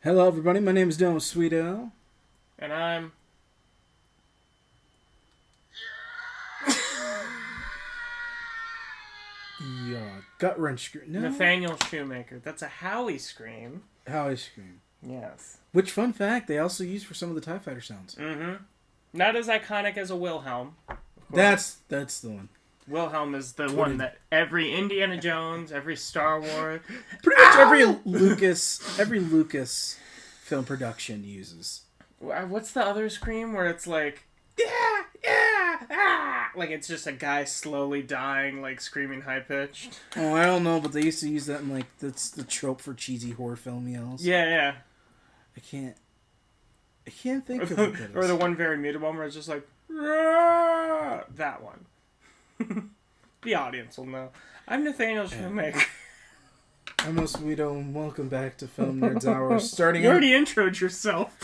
Hello, everybody. My name is Dylan Sweeto. And I'm... The gut wrench scream. No. Nathaniel Shoemaker. That's a Howie scream. Howie scream. Yes. Which, fun fact, they also use for some of the TIE Fighter sounds. Mm-hmm. Not as iconic as a Wilhelm. That's the one. Wilhelm is the one that every Indiana Jones, every Star Wars... Pretty much every Lucas film production uses. What's the other scream where it's like... Like it's just a guy slowly dying, like screaming high-pitched. Oh, I don't know, but they used to use that in, like, that's the trope for cheesy horror film yells. Yeah. I can't think of it. Or the one very muted one where it's just like... That one. The audience will know. I'm Nathaniel Shoemaker. I'm Sweeto, and welcome back to Film Nerds Hour. You already introed yourself.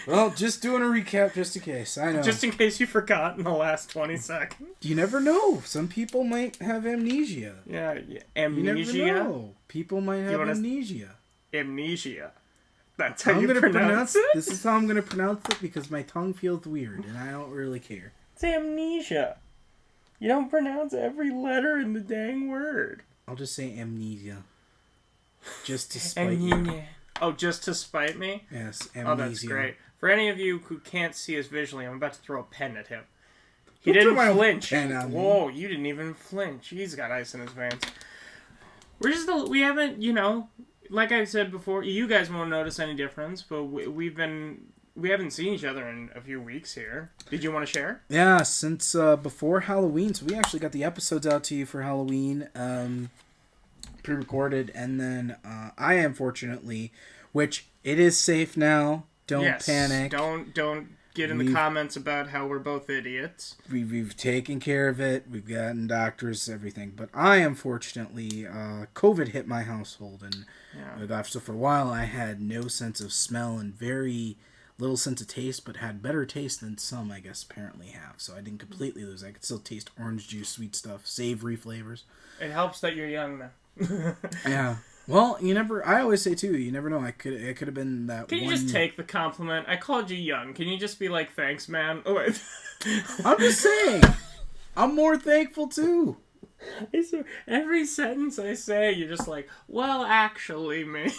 Well, just doing a recap just in case. I know. Just in case you forgot in the last 20 seconds. You never know. Some people might have amnesia. Yeah. Amnesia? You never know. People might have amnesia. Amnesia. That's how you pronounce it? This is how I'm going to pronounce it because my tongue feels weird and I don't really care. It's amnesia. You don't pronounce every letter in the dang word. I'll just say amnesia. Just to spite you. Oh, just to spite me? Yes, amnesia. Oh, that's great. For any of you who can't see us visually, I'm about to throw a pen at him. He didn't flinch. Whoa, you didn't even flinch. He's got ice in his veins. We haven't, like I said before, you guys won't notice any difference, but we haven't seen each other in a few weeks here. Did you want to share? Yeah, since before Halloween. So we actually got the episodes out to you for Halloween, pre-recorded, and then I unfortunately, which it is safe now. Don't panic. Don't get in the comments about how we're both idiots. We've taken care of it. We've gotten doctors, everything. But I unfortunately, COVID hit my household, and so for a while I had no sense of smell and very little sense of taste, but had better taste than some, I guess, apparently have. So I didn't completely lose. I could still taste orange juice, sweet stuff, savory flavors. It helps that you're young now. Yeah. Well, I always say, too, you never know. It could have been that Can you just take the compliment? I called you young. Can you just be like, thanks, man? Oh, wait. I'm just saying. I'm more thankful, too. Every sentence I say, you're just like, well, actually, me.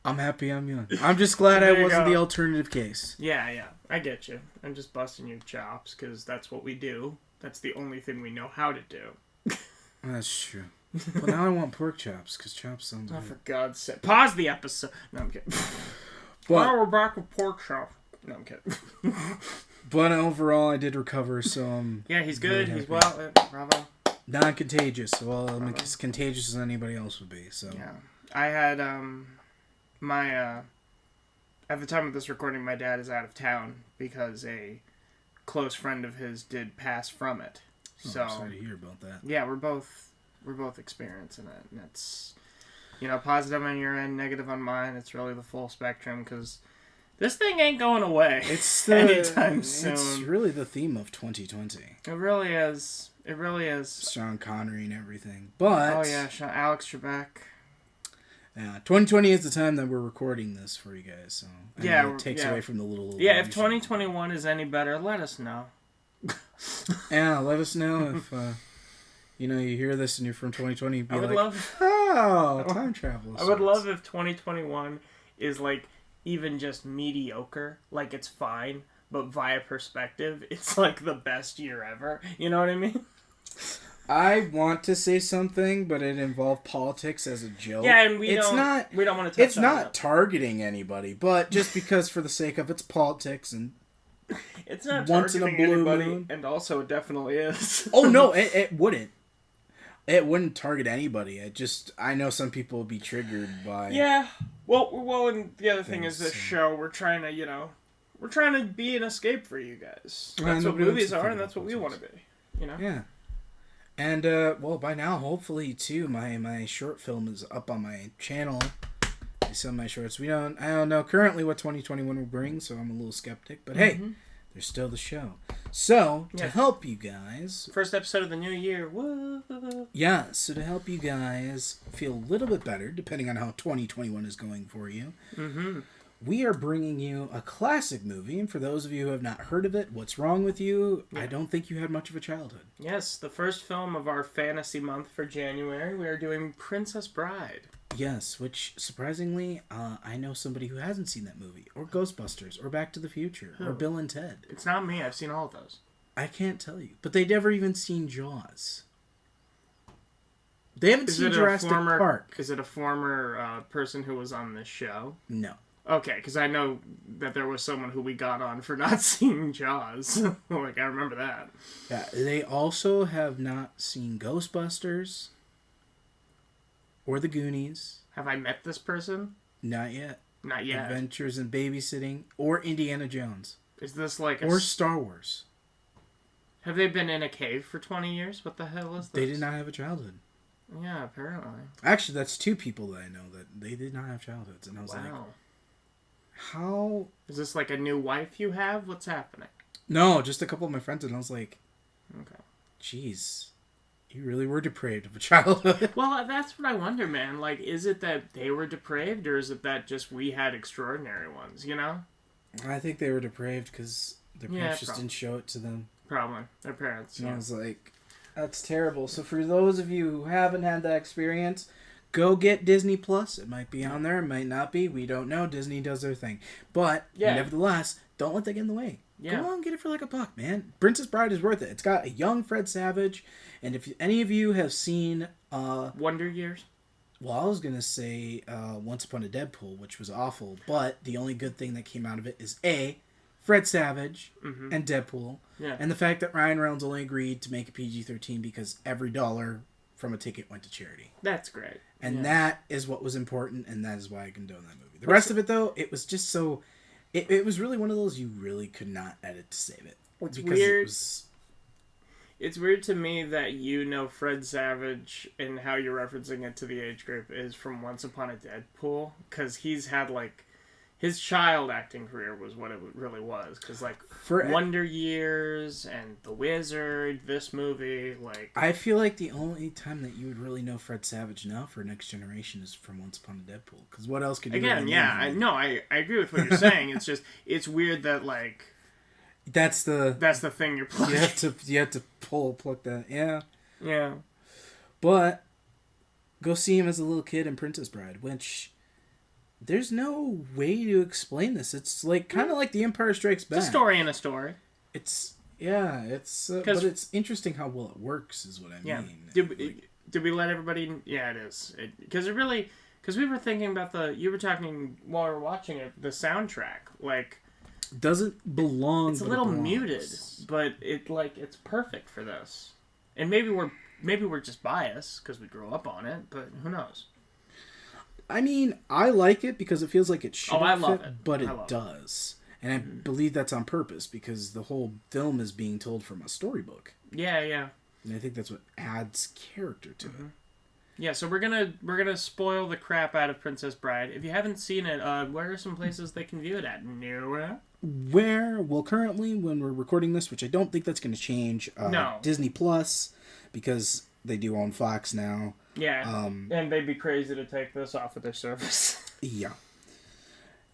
I'm happy I'm young. I'm just glad I wasn't the alternative case. Yeah. I get you. I'm just busting your chops, because that's what we do. That's the only thing we know how to do. That's true. But now I want pork chops, because chops sounds good. Oh, for God's sake. Pause the episode. No, I'm kidding. Now we're back with pork chops. No, I'm kidding. But overall, I did recover, so yeah, he's good. He's well. Bravo. Non-contagious. Well, I'm as contagious as anybody else would be, so. Yeah. I had, at the time of this recording, my dad is out of town because a close friend of his did pass from it. So, I'm sorry to hear about that. Yeah, we're both experiencing it, and it's, positive on your end, negative on mine. It's really the full spectrum, because this thing ain't going away anytime soon. It's really the theme of 2020. It really is. Sean Connery and everything. But... Oh, yeah, Alex Trebek. Yeah, 2020 is the time that we're recording this for you guys, so... it takes away from the little... Yeah, if 2021 is any better, let us know. Yeah, let us know if, you hear this and you're from 2020. Be time travel. I would love if 2021 is, even just mediocre. It's fine, but via perspective, it's, the best year ever. You know what I mean? I want to say something, but it involved politics as a joke. Yeah, and we don't want to touch on it. It's not targeting anybody, but just because for the sake of its politics and... It's not once in a blue anybody, moon. And also it definitely is. Oh, no, it wouldn't. It wouldn't target anybody. I know some people would be triggered by... Yeah. Well, and the other thing is this show, we're trying to, we're trying to be an escape for you guys. That's what movies are, and that's what we want to be, Yeah. And, by now, hopefully, too, my short film is up on my channel. Some of my shorts. I don't know currently what 2021 will bring, so I'm a little skeptic. But hey, there's still the show. So, to help you guys... First episode of the new year. Woo! Yeah, so to help you guys feel a little bit better, depending on how 2021 is going for you, we are bringing you a classic movie. And for those of you who have not heard of it, what's wrong with you? Yeah. I don't think you had much of a childhood. Yes, the first film of our fantasy month for January, we are doing Princess Bride. Yes, which, surprisingly, I know somebody who hasn't seen that movie, or Ghostbusters, or Back to the Future, or Bill and Ted. It's not me. I've seen all of those. I can't tell you. But they've never even seen Jaws. They haven't seen Jurassic Park. Is it a former person who was on this show? No. Okay, because I know that there was someone who we got on for not seeing Jaws. Like, I remember that. Yeah, they also have not seen Ghostbusters or The Goonies. Have I met this person? Not yet. Not yet. Adventures in Babysitting or Indiana Jones. Is this like or Star Wars? Have they been in a cave for 20 years? What the hell is this? They did not have a childhood. Yeah, apparently. Actually, that's two people that I know that they did not have childhoods, and I was like, how... Is this like a new wife you have? What's happening? No, just a couple of my friends, and I was like, okay, jeez, you really were depraved of a childhood. Well, that's what I wonder, man. Like, is it that they were depraved, or is it that just we had extraordinary ones, you know? I think they were depraved because their parents just didn't show it to them. Probably. Their parents. And I was like, that's terrible. So for those of you who haven't had that experience, go get Disney Plus. It might be on there. It might not be. We don't know. Disney does their thing. But, nevertheless, don't let that get in the way. Yeah. Go on and get it for like $1, man. Princess Bride is worth it. It's got a young Fred Savage. And if any of you have seen... Wonder Years? Well, I was going to say Once Upon a Deadpool, which was awful. But the only good thing that came out of it is A, Fred Savage and Deadpool. Yeah. And the fact that Ryan Reynolds only agreed to make a PG-13 because every dollar from a ticket went to charity. That's great. And that is what was important, and that is why I condone that movie. The rest of it, though, it was just so... It was really one of those you really could not edit to save it. It's weird. It's weird to me that you know Fred Savage and how you're referencing it to the age group is from Once Upon a Deadpool, because he's had, like... His child acting career was what it really was. Because, like, Wonder Years and The Wizard, this movie, like... I feel like the only time that you would really know Fred Savage now for Next Generation is from Once Upon a Deadpool. Because what else could you really know? I agree with what you're saying. It's just, it's weird that, like... That's the thing you're playing. You have to pluck that. Yeah. Yeah. But, go see him as a little kid in Princess Bride, which... There's no way to explain this. It's like kind of like The Empire Strikes Back. It's a story in a story. It's but it's interesting how well it works, is what I mean. Did we let everybody? Yeah, it is. Because we were thinking about you were talking while we were watching it, the soundtrack, like doesn't belong. It's a little muted, but it's perfect for this. And maybe we're just biased because we grew up on it, but who knows? I mean, I like it because it feels like it should fit, but it does. And I believe that's on purpose because the whole film is being told from a storybook. Yeah, yeah. And I think that's what adds character to it. Yeah, so we're gonna spoil the crap out of Princess Bride. If you haven't seen it, where are some places they can view it at? Nowhere? Well, currently, when we're recording this, which I don't think that's going to change, Disney Plus, because they do own Fox now. Yeah, and they'd be crazy to take this off of their service. Yeah.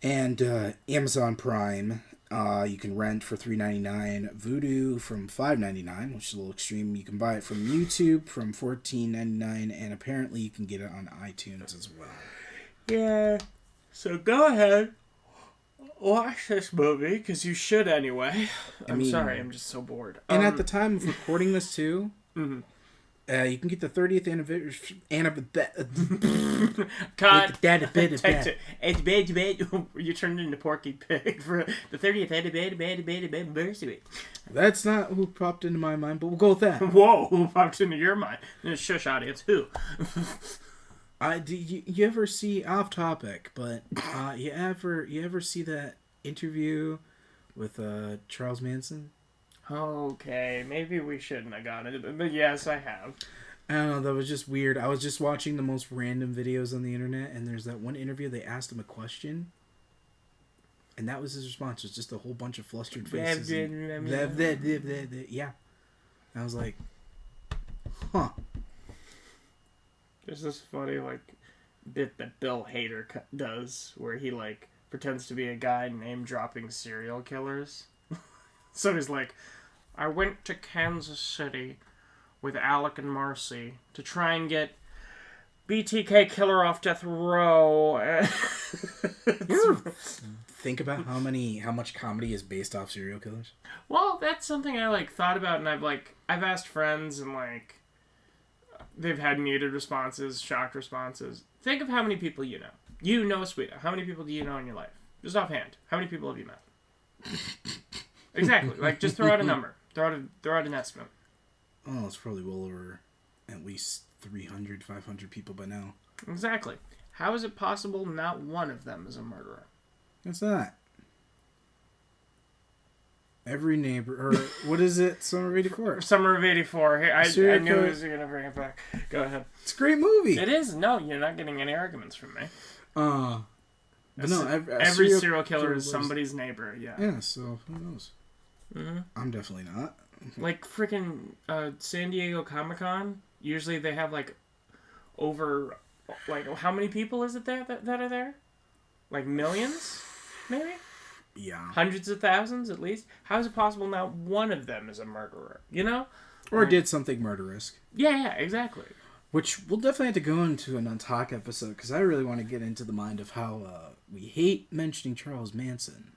And Amazon Prime, you can rent for $3.99. Vudu from $5.99, which is a little extreme. You can buy it from YouTube from $14.99, and apparently you can get it on iTunes as well. Yeah. So go ahead, watch this movie, because you should anyway. I'm sorry, I'm just so bored. And at the time of recording this, too... you can get the 30th anniversary. You turned into Porky Pig for the 30th anniversary. That's not who popped into my mind, but we'll go with that. Whoa, who popped into your mind? Shush, audience. Who? You ever see, off topic, but you ever see that interview with Charles Manson? Okay, maybe we shouldn't have gotten it, but yes, I have. I don't know, that was just weird. I was just watching the most random videos on the internet, and there's that one interview, they asked him a question. And that was his response. It was just a whole bunch of flustered faces. Yeah. And I was like, huh. There's this funny, like, bit that Bill Hader does where he, like, pretends to be a guy name-dropping serial killers. So he's like, I went to Kansas City with Alec and Marcy to try and get BTK killer off death row. You ever think about how much comedy is based off serial killers? Well, that's something I, like, thought about, and I've asked friends, and, like, they've had muted responses, shocked responses. Think of how many people you know. You know Sweeto. How many people do you know in your life? Just offhand. How many people have you met? Exactly. Like, just throw out a number. Throw out an estimate. Oh, it's probably well over at least 300, 500 people by now. Exactly. How is it possible not one of them is a murderer? It's not. Every neighbor, or what is it? Summer of '84. Summer of '84. Hey, I knew he was going to bring it back. Go ahead. It's a great movie. It is. No, you're not getting any arguments from me. But no, every serial killer is somebody's neighbor. Yeah. Yeah. So who knows? Mm-hmm. I'm definitely not. Like freaking San Diego Comic-Con. Usually they have like over, like, how many people is it there that are there? Like millions, maybe. Yeah. Hundreds of thousands, at least. How is it possible not one of them is a murderer? You know? Or like, did something murderous. Yeah, exactly. Which we'll definitely have to go into an Untalk episode, because I really want to get into the mind of how we hate mentioning Charles Manson,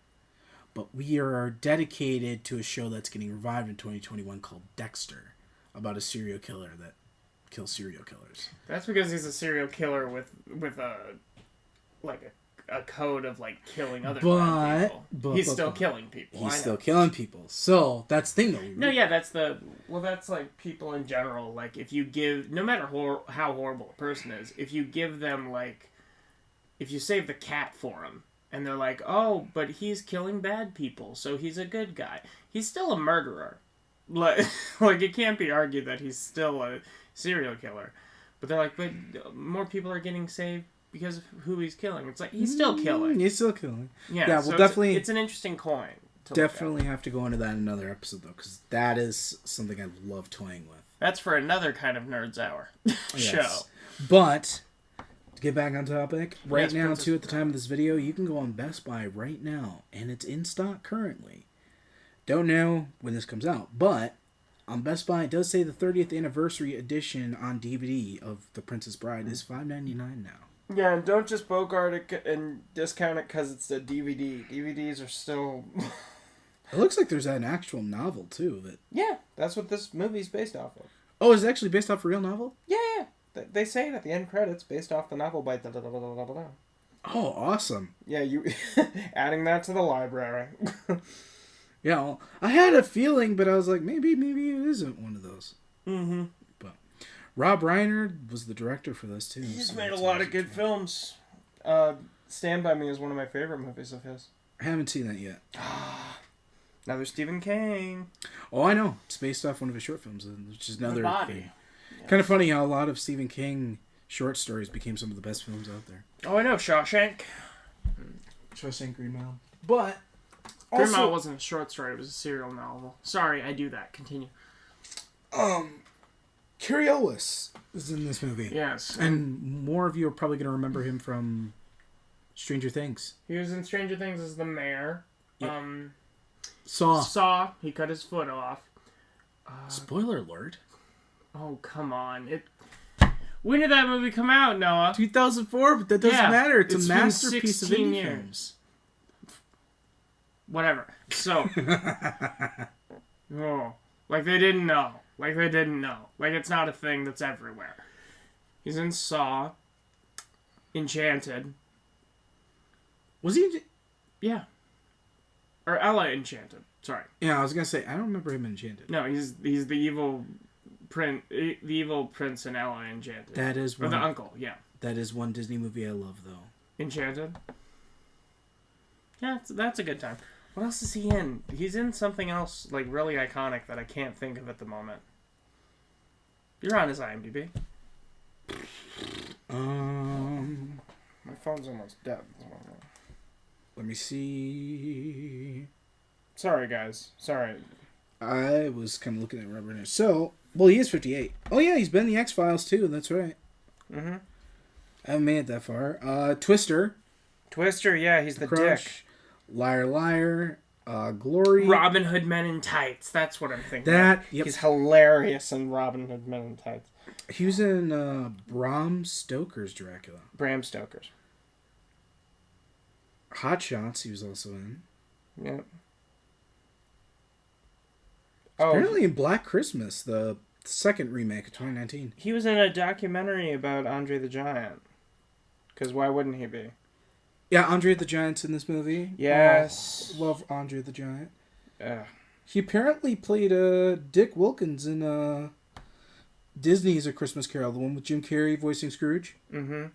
but we are dedicated to a show that's getting revived in 2021 called Dexter, about a serial killer that kills serial killers. That's because he's a serial killer with a code of, like, killing other people. He's still killing people. He's still killing people. So, that's the thing, though. No, yeah, that's like, people in general. Like, if you give, no matter how horrible a person is, if you give them, like, if you save the cat for him, and they're like, oh, but he's killing bad people, so he's a good guy. He's still a murderer. Like, it can't be argued that he's still a serial killer. But they're like, but more people are getting saved because of who he's killing. It's like, he's still killing. He's still killing. Yeah, we'll so definitely... It's an interesting coin. Definitely have to go into that in another episode, though, because that is something I love toying with. That's for another kind of Nerds Hour show. But, to get back on topic, right now, too, at the time of this video, you can go on Best Buy right now, and it's in stock currently. Don't know when this comes out, but on Best Buy, it does say the 30th anniversary edition on DVD of The Princess Bride is $5.99 now. Yeah, and don't just bogart it and discount it because it's a DVD. DVDs are still... It looks like there's an actual novel, too. Yeah, that's what this movie's based off of. Oh, is it actually based off a real novel? Yeah. They say it at the end credits, based off the novel by da-da-da-da-da-da. Oh, awesome. Yeah, you adding that to the library. Yeah, well, I had a feeling, but I was like, maybe it isn't one of those. Mm-hmm. But Rob Reiner was the director for this, too. He's made a lot of good films. Stand By Me is one of my favorite movies of his. I haven't seen that yet. Another Stephen King. Oh, I know. It's based off one of his short films, which is another thing. Yeah. Kind of funny how a lot of Stephen King short stories became some of the best films out there. Oh, I know. Shawshank Green Mile. But Green Mile wasn't a short story. It was a serial novel. Sorry, I do that. Continue. Carrey Elwis is in this movie. Yes. And more of you are probably going to remember him from Stranger Things. He was in Stranger Things as the mayor. Yep. Saw. He cut his foot off. Spoiler alert. Oh, come on. When did that movie come out, Noah? 2004, but that doesn't matter. It's a masterpiece of indie years. films. Whatever. So. Like they didn't know. Like it's not a thing that's everywhere. He's in Saw. Enchanted. Was he? Yeah. Or Ella Enchanted. Sorry. Yeah, I was gonna say I don't remember him in Enchanted. No, he's the evil prince in Ella Enchanted. That is one. Or the uncle. Yeah. That is one Disney movie I love, though. Enchanted. Yeah, that's a good time. What else is he in? He's in something else like really iconic that I can't think of at the moment. You're on his IMDb. My phone's almost dead. Let Let me see. Sorry, guys. Sorry. I was kind of looking at Robert Ness. So, well, he is 58. Oh, yeah, he's been in the X-Files, too. That's right. Mm-hmm. I haven't made it that far. Twister. Twister, yeah, he's the Crush. dick. Liar, Liar. Glory. Robin Hood Men in Tights. That's what I'm thinking. Yep. He's hilarious in Robin Hood Men in Tights. He was in Bram Stoker's Dracula. Bram Stoker's. Hot Shots, he was also in. Yep. Apparently in Black Christmas, the second remake of 2019. He was in a documentary about Andre the Giant. Because why wouldn't he be? Yeah, Andre the Giant's in this movie. Yes. Oh, love Andre the Giant. Yeah. He apparently played Dick Wilkins in Disney's A Christmas Carol, the one with Jim Carrey voicing Scrooge. Mm-hmm.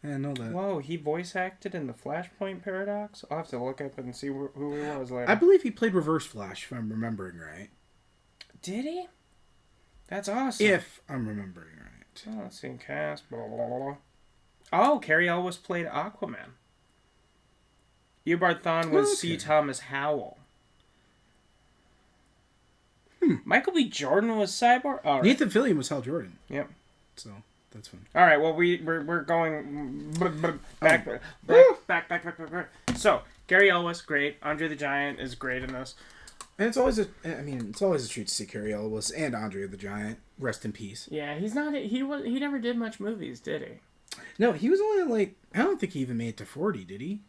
I didn't know that. Whoa, he voice acted in the Flashpoint Paradox? I'll have to look up and see who he was later. I believe he played Reverse Flash, if I'm remembering right. Did he? That's awesome. If I'm remembering right. Oh, let's see. Cast. Blah, blah, blah, blah. Oh, Carrey Elwis played Aquaman. Eobard Thawne was C. Thomas Howell. Michael B. Jordan was Cyborg. Right. Nathan Fillion was Hal Jordan. Yep. So that's fun. All right. Well, we're going back. So Carrey Elwis, great. Andre the Giant is great in this. And it's always a treat to see Carrey Elwis and Andre the Giant. Rest in peace. Yeah, he's not. He never did much movies, did he? No, he was only I don't think he even made it to 40, did he?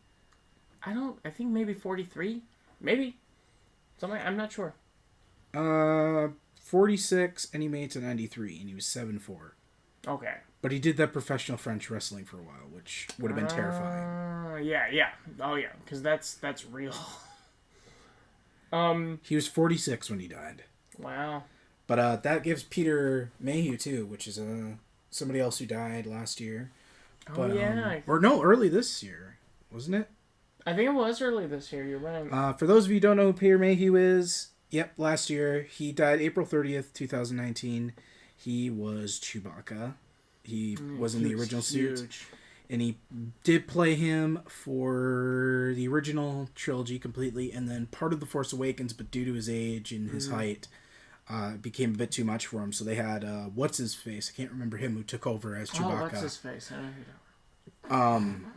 I think maybe 43, maybe. Something. I'm not sure. 46, and he made it to 93, and he was 7'4". Okay. But he did that professional French wrestling for a while, which would have been terrifying. Yeah. Oh yeah, because that's real. He was 46 when he died. Wow. But that gives Peter Mayhew too, which is somebody else who died last year. But, yeah. Or no, early this year, wasn't it? I think it was early this year. You're right. For those of you who don't know who Peter Mayhew is, yep, last year. He died April 30th, 2019. He was Chewbacca. He was in the original suit. And he did play him for the original trilogy completely, and then part of The Force Awakens, but due to his age and his height, it became a bit too much for him. So they had, what's-his-face? I can't remember him, who took over as Chewbacca. Oh, what's-his-face? I don't know.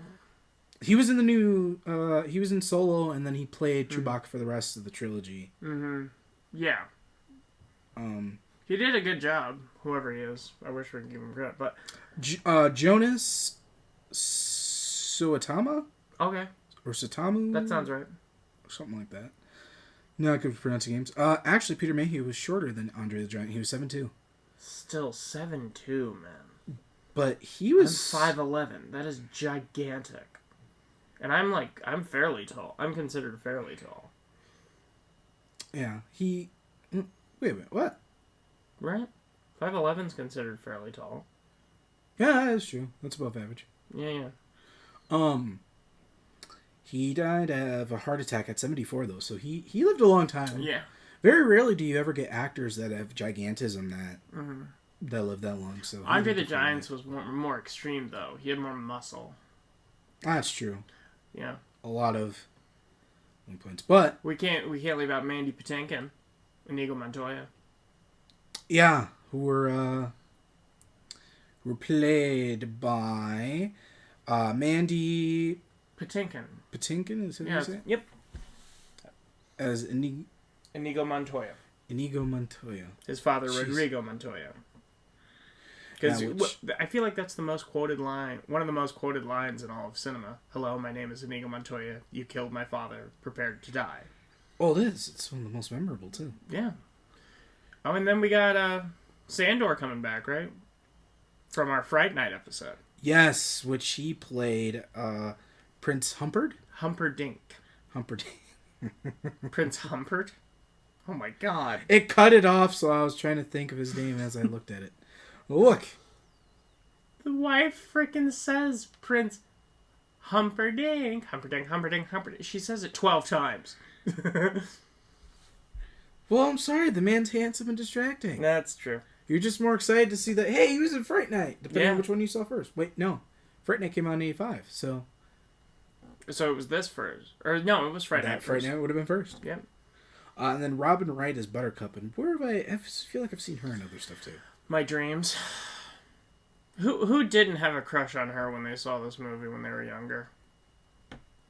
He was in the new, he was in Solo, and then he played Chewbacca for the rest of the trilogy. Mm-hmm. Yeah. He did a good job, whoever he is. I wish we could give him credit, but... Jonas Suetama? Okay. Or Satamu? That sounds right. Something like that. No, I could pronounce names. Actually, Peter Mayhew was shorter than Andre the Giant. He was 7'2". Still 7'2", man. But he was... I'm 5'11". That is gigantic. And I'm fairly tall. I'm considered fairly tall. Yeah, he... Wait a minute, what? Right? 5'11's considered fairly tall. Yeah, that's true. That's above average. Yeah. He died of a heart attack at 74, though, so he lived a long time. Yeah. Very rarely do you ever get actors that have gigantism that live that long. So Andre the Giant was more extreme, though. He had more muscle. That's true. Yeah. A lot of points, but we can't leave out Mandy Patinkin, Inigo Montoya. Yeah, who were played by Mandy Patinkin. Patinkin, is that what you say? Yep. As Inigo Montoya. Inigo Montoya. His father, Rodrigo Montoya. Because I feel like that's the most quoted line, one of the most quoted lines in all of cinema. Hello, my name is Inigo Montoya. You killed my father. Prepared to die. Well, it is. It's one of the most memorable, too. Yeah. Oh, and then we got Sandor coming back, right? From our Fright Night episode. Yes, which he played Prince Humperdinck. Humperdinck. Prince Humperd? Oh my god. It cut it off, so I was trying to think of his name as I looked at it. Look. The wife frickin' says Prince Humperdinck. Humperdinck. She says it 12 times. Well, I'm sorry. The man's handsome and distracting. That's true. You're just more excited to see that, hey, he was in Fright Night, depending on which one you saw first. Wait, no. Fright Night came out in 85, so... So it was this first, or no? It was Friday Night. Friday Night would have been first. Yep. And then Robin Wright as Buttercup, and where have I feel like I've seen her in other stuff too. My Dreams. Who didn't have a crush on her when they saw this movie when they were younger?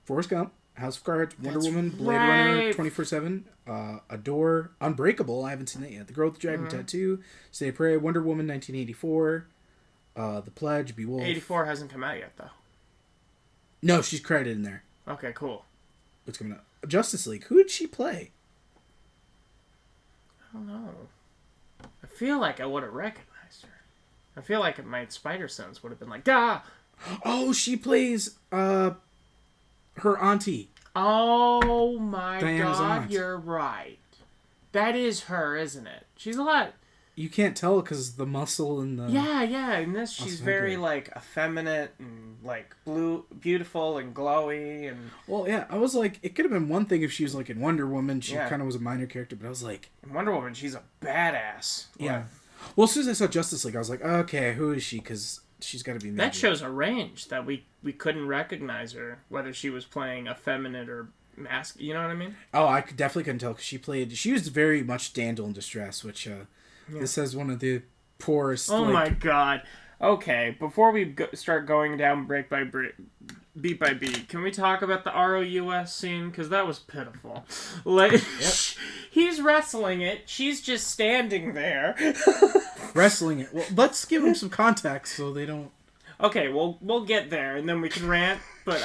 Forrest Gump, House of Cards, Wonder Woman, Blade Runner, 24/7, Adore, Unbreakable. I haven't seen that yet. The Girl with the Dragon Tattoo, Stay of Prey, Wonder Woman, 1984, The Pledge, Beowulf. 84 hasn't come out yet though. No, she's credited in there. Okay, cool. What's coming up? Justice League. Who did she play? I don't know. I feel like I would have recognized her. I feel like my spider sense would have been like, ah! Oh, she plays her auntie. Oh my Diana's god, aunt. you're right. That is her, isn't it? She's a lot... You can't tell because the muscle and the... Yeah. In this, she's very, like, effeminate and, like, beautiful and glowy and... Well, yeah, I was like, it could have been one thing if she was, like, in Wonder Woman. She kind of was a minor character, but I was like... In Wonder Woman, she's a badass. Yeah. Like, well, as soon as I saw Justice League, I was like, okay, who is she? Because she's got to be major. That shows a range that we couldn't recognize her, whether she was playing effeminate or mask. You know what I mean? Oh, I definitely couldn't tell because she was very much damsel in distress, which this has one of the poorest. Oh my god. Okay, before we start going down beat by beat, can we talk about the ROUS scene? Because that was pitiful. Like, he's wrestling it. She's just standing there. Wrestling it. Well, let's give them some context so they don't... Okay, we'll get there, and then we can rant. But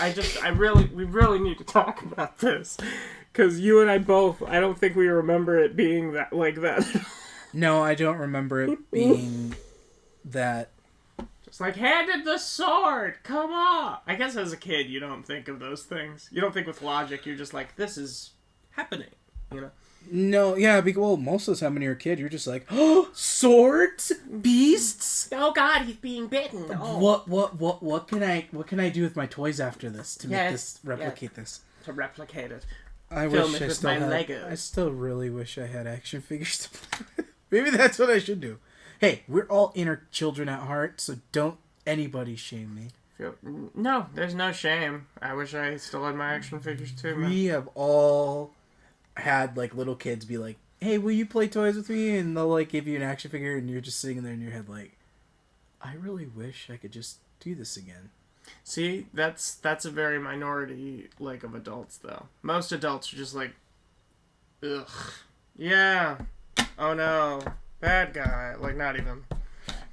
we really need to talk about this. Because you and I both, I don't think we remember it being that like that. No, I don't remember it being that... It's like, handed the sword! Come on! I guess as a kid, you don't think of those things. You don't think with logic. You're just like, this is happening. You know? No, yeah, because, most of the time when you're a kid, you're just like, oh, swords? Beasts? Oh god, he's being bitten. Oh. What can I do with my toys after this to make this replicate this? To replicate it. I Film wish it I with still my had. Legos. I still really wish I had action figures to play with. Maybe that's what I should do. Hey, we're all inner children at heart, so don't anybody shame me. No, there's no shame. I wish I still had my action figures too, man. We have all had, like, little kids be like, hey, will you play toys with me? And they'll, like, give you an action figure, and you're just sitting there in your head like, I really wish I could just do this again. See, that's a very minority, like, of adults, though. Most adults are just like, ugh. Yeah. Oh, no. Bad guy. Like, not even.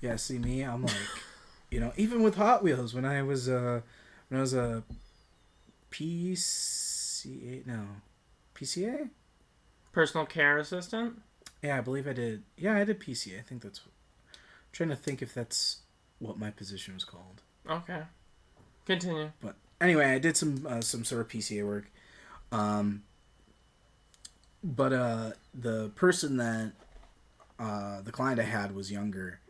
Yeah, see me, I'm like, even with Hot Wheels, when I was a PCA? Personal care assistant? Yeah, I believe I did. Yeah, I did PCA. I think that's... I'm trying to think if that's what my position was called. Okay. Continue. But anyway, I did some sort of PCA work. But the person that the client I had was younger,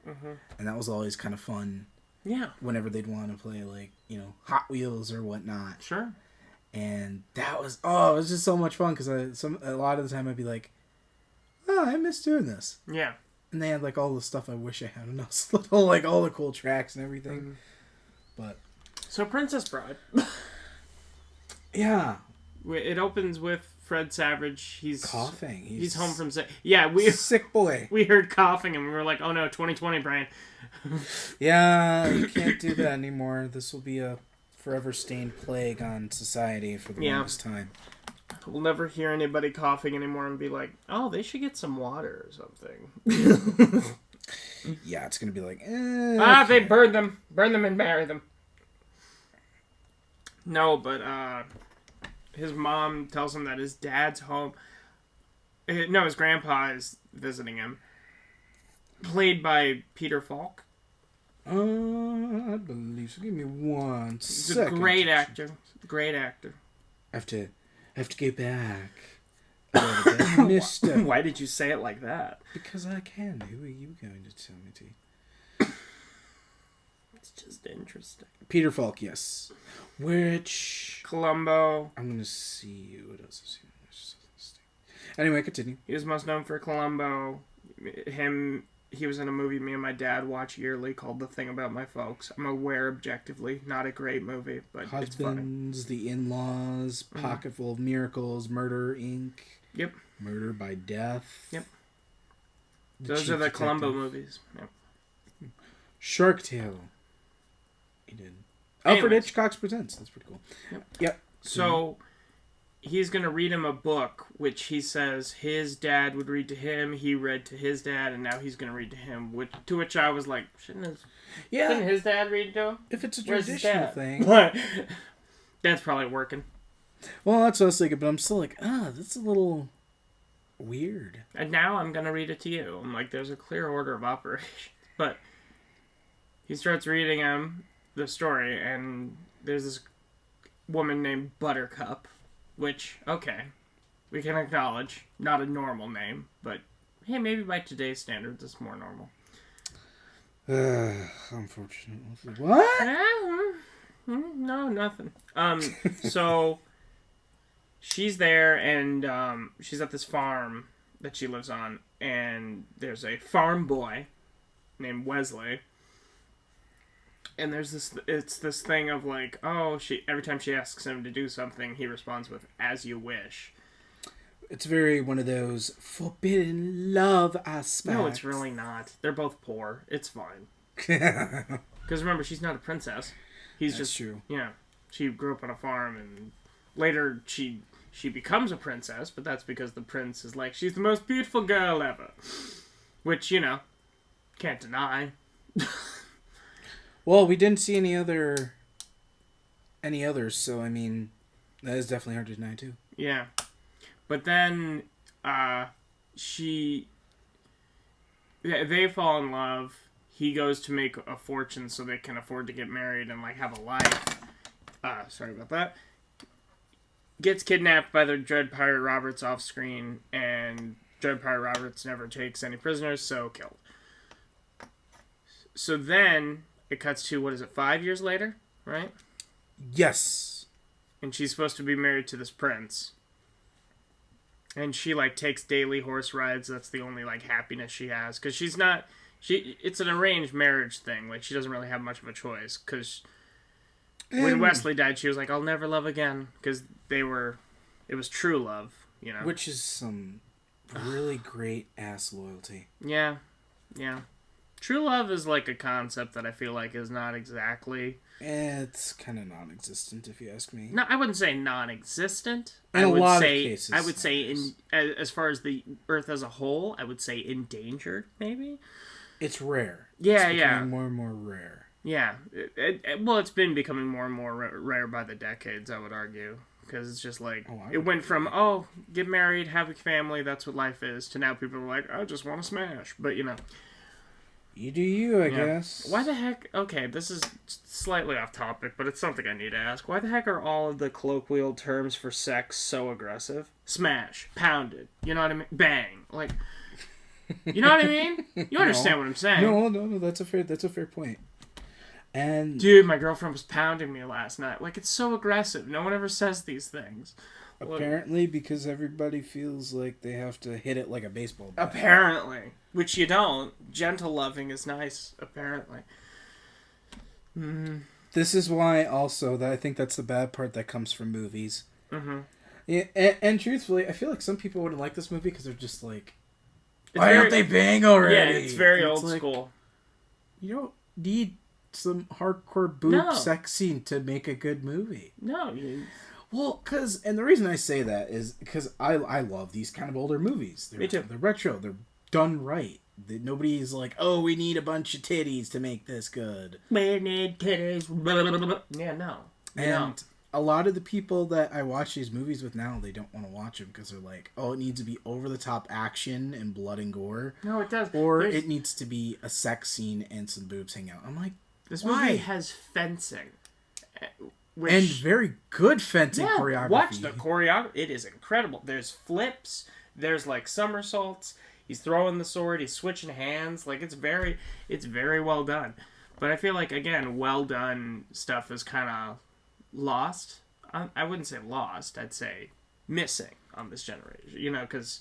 and that was always kind of fun. Yeah. Whenever they'd want to play, like, Hot Wheels or whatnot. Sure. And that was it was just so much fun because a lot of the time I'd be like, oh, I miss doing this. Yeah. And they had, like, all the stuff I wish I had when I was little, like all the cool tracks and everything. But so Princess Bride. Yeah. It opens with Fred Savage. He's coughing. He's home from sick boy. We heard coughing and we were like, oh no, 2020 Brian. Yeah, you can't do that anymore. This will be a forever stained plague on society for the longest time. We'll never hear anybody coughing anymore and be like, oh, they should get some water or something. Yeah, it's going to be like, they burn them. Burn them and bury them. No, but his mom tells him that his dad's home. No, his grandpa is visiting him. Played by Peter Falk. I believe so. Give me one He's second. A great actor. Great actor. I have to go back. Mister. Why did you say it like that? Because I can. Who are you going to tell me to? It's just interesting. Peter Falk, yes. Which... Columbo. I'm going to see what else is here. Anyway, continue. He was most known for Columbo. Him he was in a movie me and my dad watch yearly called The Thing About My Folks. I'm aware objectively, not a great movie, but it's funny. Husbands, The In-Laws, Pocket Full of Miracles, Murder, Inc. Yep. Murder by Death. Yep. Those are the Columbo movies. Yep. Shark Tale. He did. Alfred Hitchcock's Presents. That's pretty cool. Yep. So he's going to read him a book, which he says his dad would read to him. He read to his dad, and now he's going to read to him. To which I was like, shouldn't his dad read to him? If it's a traditional thing. That's probably working. Well, that's what I was thinking, but I'm still like, that's a little weird. And now I'm going to read it to you. I'm like, there's a clear order of operation. But he starts reading him the story, and there's this woman named Buttercup, which, okay, we can acknowledge, not a normal name, but hey, maybe by today's standards, it's more normal. Unfortunately. What? No, nothing. So she's there, and she's at this farm that she lives on, and there's a farm boy named Wesley. And there's this thing of like, every time she asks him to do something, he responds with, "As you wish." It's very one of those forbidden love aspects. No, it's really not. They're both poor. It's fine. Because remember, she's not a princess. That's true. Yeah. She grew up on a farm, and later she becomes a princess, but that's because the prince is like, she's the most beautiful girl ever. Which, can't deny. Well, we didn't see any others, so I mean, that is definitely hard to deny too. Yeah. But then they fall in love. He goes to make a fortune so they can afford to get married and like have a life. Sorry about that. Gets kidnapped by the Dread Pirate Roberts off screen, and Dread Pirate Roberts never takes any prisoners, so killed. So then it cuts to, 5 years later, right? Yes. And she's supposed to be married to this prince. And she, takes daily horse rides. That's the only, happiness she has. Because it's an arranged marriage thing. Like, she doesn't really have much of a choice. Because when Wesley died, she was like, I'll never love again. Because it was true love, Which is some really great ass loyalty. Yeah. Yeah. True love is a concept that I feel like is not exactly... It's kind of non-existent, if you ask me. No, I wouldn't say non-existent. In a lot of cases. I would say, as far as the Earth as a whole, I would say endangered, maybe? It's rare. Yeah, it's becoming more and more rare. Yeah. It's been becoming more and more rare by the decades, I would argue. Because it's just it went from, get married, have a family, that's what life is, to now people are like, I just want to smash. But, You do you, I guess. Why the heck... Okay, this is slightly off topic, but it's something I need to ask. Why the heck are all of the colloquial terms for sex so aggressive? Smash. Pounded. You know what I mean? Bang. You know what I mean? You understand what I'm saying. No, that's a fair point. And... Dude, my girlfriend was pounding me last night. It's so aggressive. No one ever says these things. Apparently, because everybody feels like they have to hit it like a baseball bat. Apparently. Which you don't. Gentle loving is nice, apparently. Mm-hmm. This is why, also, that I think that's the bad part that comes from movies. Mm-hmm. Yeah, and truthfully, I feel like some people wouldn't like this movie because they're just like, why don't they bang already? Yeah, it's very old school. You don't need some hardcore boob sex scene to make a good movie. No, Well, and the reason I say that is because I love these kind of older movies. Me too. They're retro. They're done right. Nobody's like, we need a bunch of titties to make this good. We need titties. Yeah, no. And a lot of the people that I watch these movies with now, they don't want to watch them because they're like, it needs to be over-the-top action and blood and gore. No, it does. Or it needs to be a sex scene and some boobs hang out. I'm like, this movie has fencing. And very good fencing choreography. Watch the choreography. It is incredible. There's flips. There's somersaults. He's throwing the sword. He's switching hands. It's very well done. But I feel again, well done stuff is kind of lost. I wouldn't say lost. I'd say missing on this generation. Because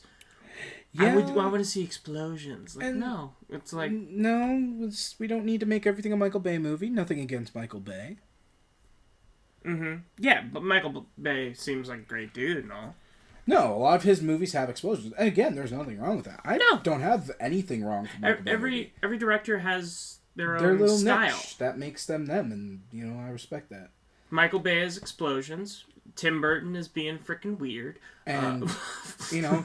Yeah. I want to see explosions. Like, no. It's like... No, we don't need to make everything a Michael Bay movie. Nothing against Michael Bay. Mm-hmm. Yeah, but Michael Bay seems like a great dude and all. No, a lot of his movies have explosions. And again, there's nothing wrong with that. I don't have anything wrong with Michael Bay. Every director has their own little style. Niche that makes them them, and, I respect that. Michael Bay has explosions. Tim Burton is being freaking weird. And,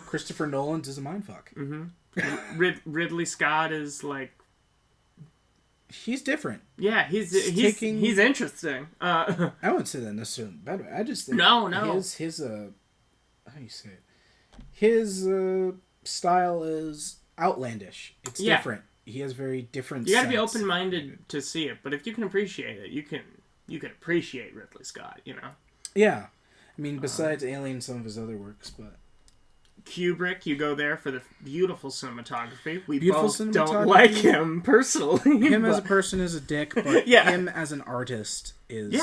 Christopher Nolan's is a mindfuck. Mm-hmm. Ridley Scott is like... He's different. Yeah, he's interesting. I wouldn't say that necessarily bad way. I just think no. His how do you say it? His style is outlandish. It's different. He has very different. You got to be open minded to see it, but if you can appreciate it, you can appreciate Ridley Scott. Yeah, I mean, besides Alien, some of his other works, but Kubrick, you go there for the beautiful cinematography. We both don't like him personally. Him as a person is a dick, but him as an artist is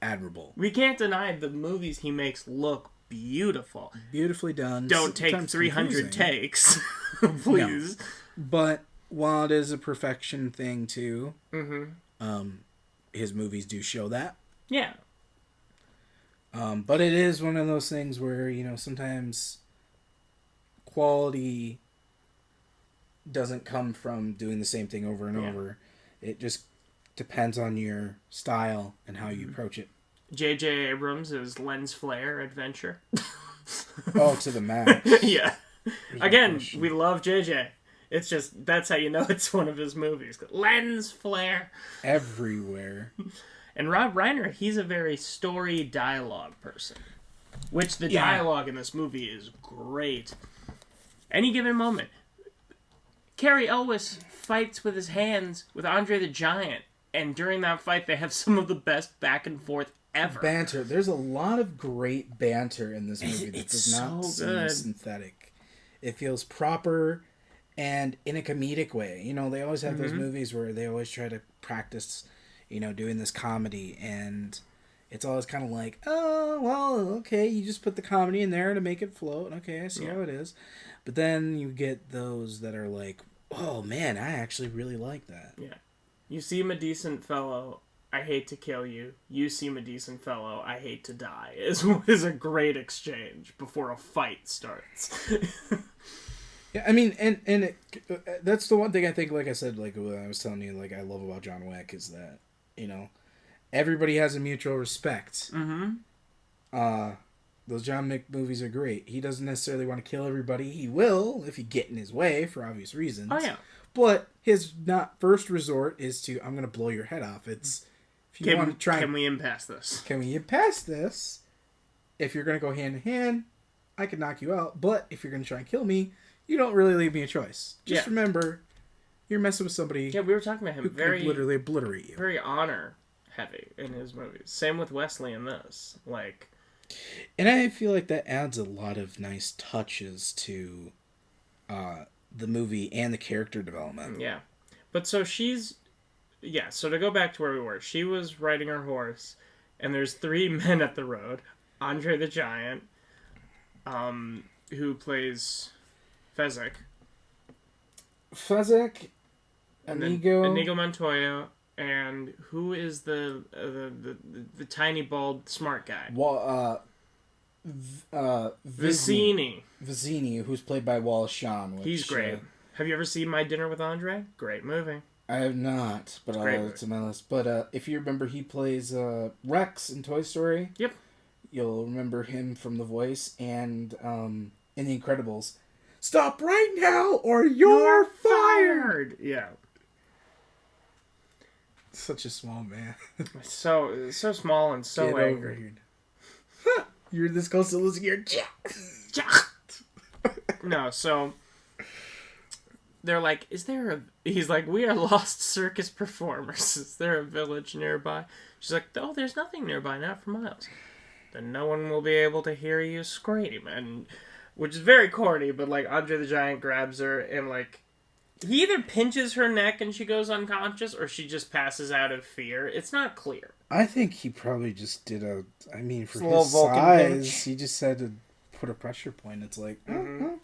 admirable. We can't deny the movies he makes look beautiful. Beautifully done. Don't take 300 takes, please. No. But while it is a perfection thing too, his movies do show that. Yeah. But it is one of those things where, sometimes quality doesn't come from doing the same thing over and over. It just depends on your style and how you approach it. J.J. Abrams is lens flare adventure. Oh, to the max. Yeah. Again, we love J.J. It's just, that's how you know it's one of his movies. Lens flare. Everywhere. And Rob Reiner, he's a very story dialogue person. Which the dialogue in this movie is great. Any given moment. Carrey Elwis fights with his hands with Andre the Giant. And during that fight, they have some of the best back and forth ever. Banter. There's a lot of great banter in this movie that does not seem synthetic. It feels proper and in a comedic way. They always have those movies where they always try to practice, doing this comedy. And it's always kind of like, oh, well, okay, you just put the comedy in there to make it float. Okay, I see how it is. But then you get those that are like, oh, man, I actually really like that. Yeah. You seem a decent fellow, I hate to kill you. You seem a decent fellow, I hate to die. Is a great exchange before a fight starts. Yeah, I mean, and that's the one thing I think, like I said, like what I was telling you, like I love about John Wick is that, everybody has a mutual respect. Mm-hmm. Those John Wick movies are great. He doesn't necessarily want to kill everybody. He will if you get in his way for obvious reasons. Oh, yeah. But his first resort is to, I'm going to blow your head off. It's, if you want to try... Can we impasse this? Can we impasse this? If you're going to go hand in hand, I can knock you out. But if you're going to try and kill me, you don't really leave me a choice. Just remember, you're messing with somebody... Yeah, we were talking about him. Who could literally obliterate you. Very honor-heavy in his movies. Same with Wesley in this. And I feel like that adds a lot of nice touches to... the movie and the character development. Yeah. But so she's... Yeah, so to go back to where we were. She was riding her horse, and there's 3 men at the road. Andre the Giant, who plays Fezzik. Inigo Montoya, and who is the tiny bald smart guy? Vicini, who's played by Wallace Shawn. He's great. Have you ever seen My Dinner with Andre? Great movie. I have not, but I'll add it to my list. But if you remember, he plays Rex in Toy Story. Yep. You'll remember him from The Voice and in The Incredibles. Stop right now, or you're fired! Yeah. Such a small man. so small and so angry. You're this close to losing your No, so they're like, he's like, we are lost circus performers. Is there a village nearby? She's like, oh, there's nothing nearby, not for miles. Then no one will be able to hear you scream. And which is very corny, but Andre the Giant grabs her and he either pinches her neck and she goes unconscious, or she just passes out of fear. It's not clear. I think he probably just did for his size, he just had to put a pressure point. It's like, oh,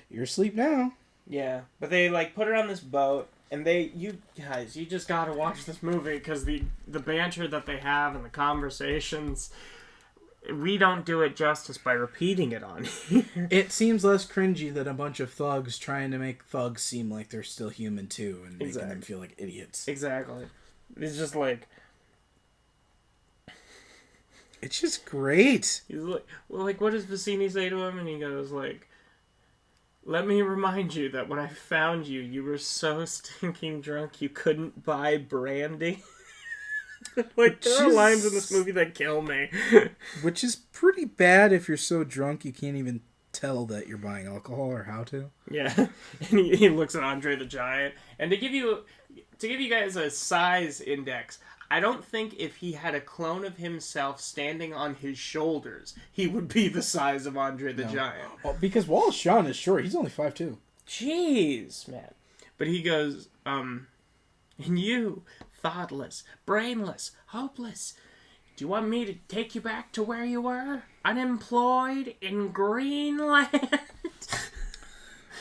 you're asleep now. Yeah, but they like put her on this boat, and you guys, you just gotta watch this movie because the banter that they have and the conversations, we don't do it justice by repeating it on here. It seems less cringy than a bunch of thugs trying to make thugs seem like they're still human too, and making them feel like idiots. Exactly. It's just like. It's just great. He's like, well, like, what does Vicini say to him? And he goes, like, let me remind you that when I found you, you were so stinking drunk you couldn't buy brandy. Like, there are lines in this movie that kill me. Which is pretty bad if you're so drunk you can't even tell that you're buying alcohol or how to. Yeah. And he looks at Andre the Giant. And to give you guys a size index, I don't think if he had a clone of himself standing on his shoulders, he would be the size of Andre the Giant. Well, because Wallace Shawn is short. He's only 5'2". Jeez, man. But he goes, and you, thoughtless, brainless, hopeless, do you want me to take you back to where you were? Unemployed in Greenland?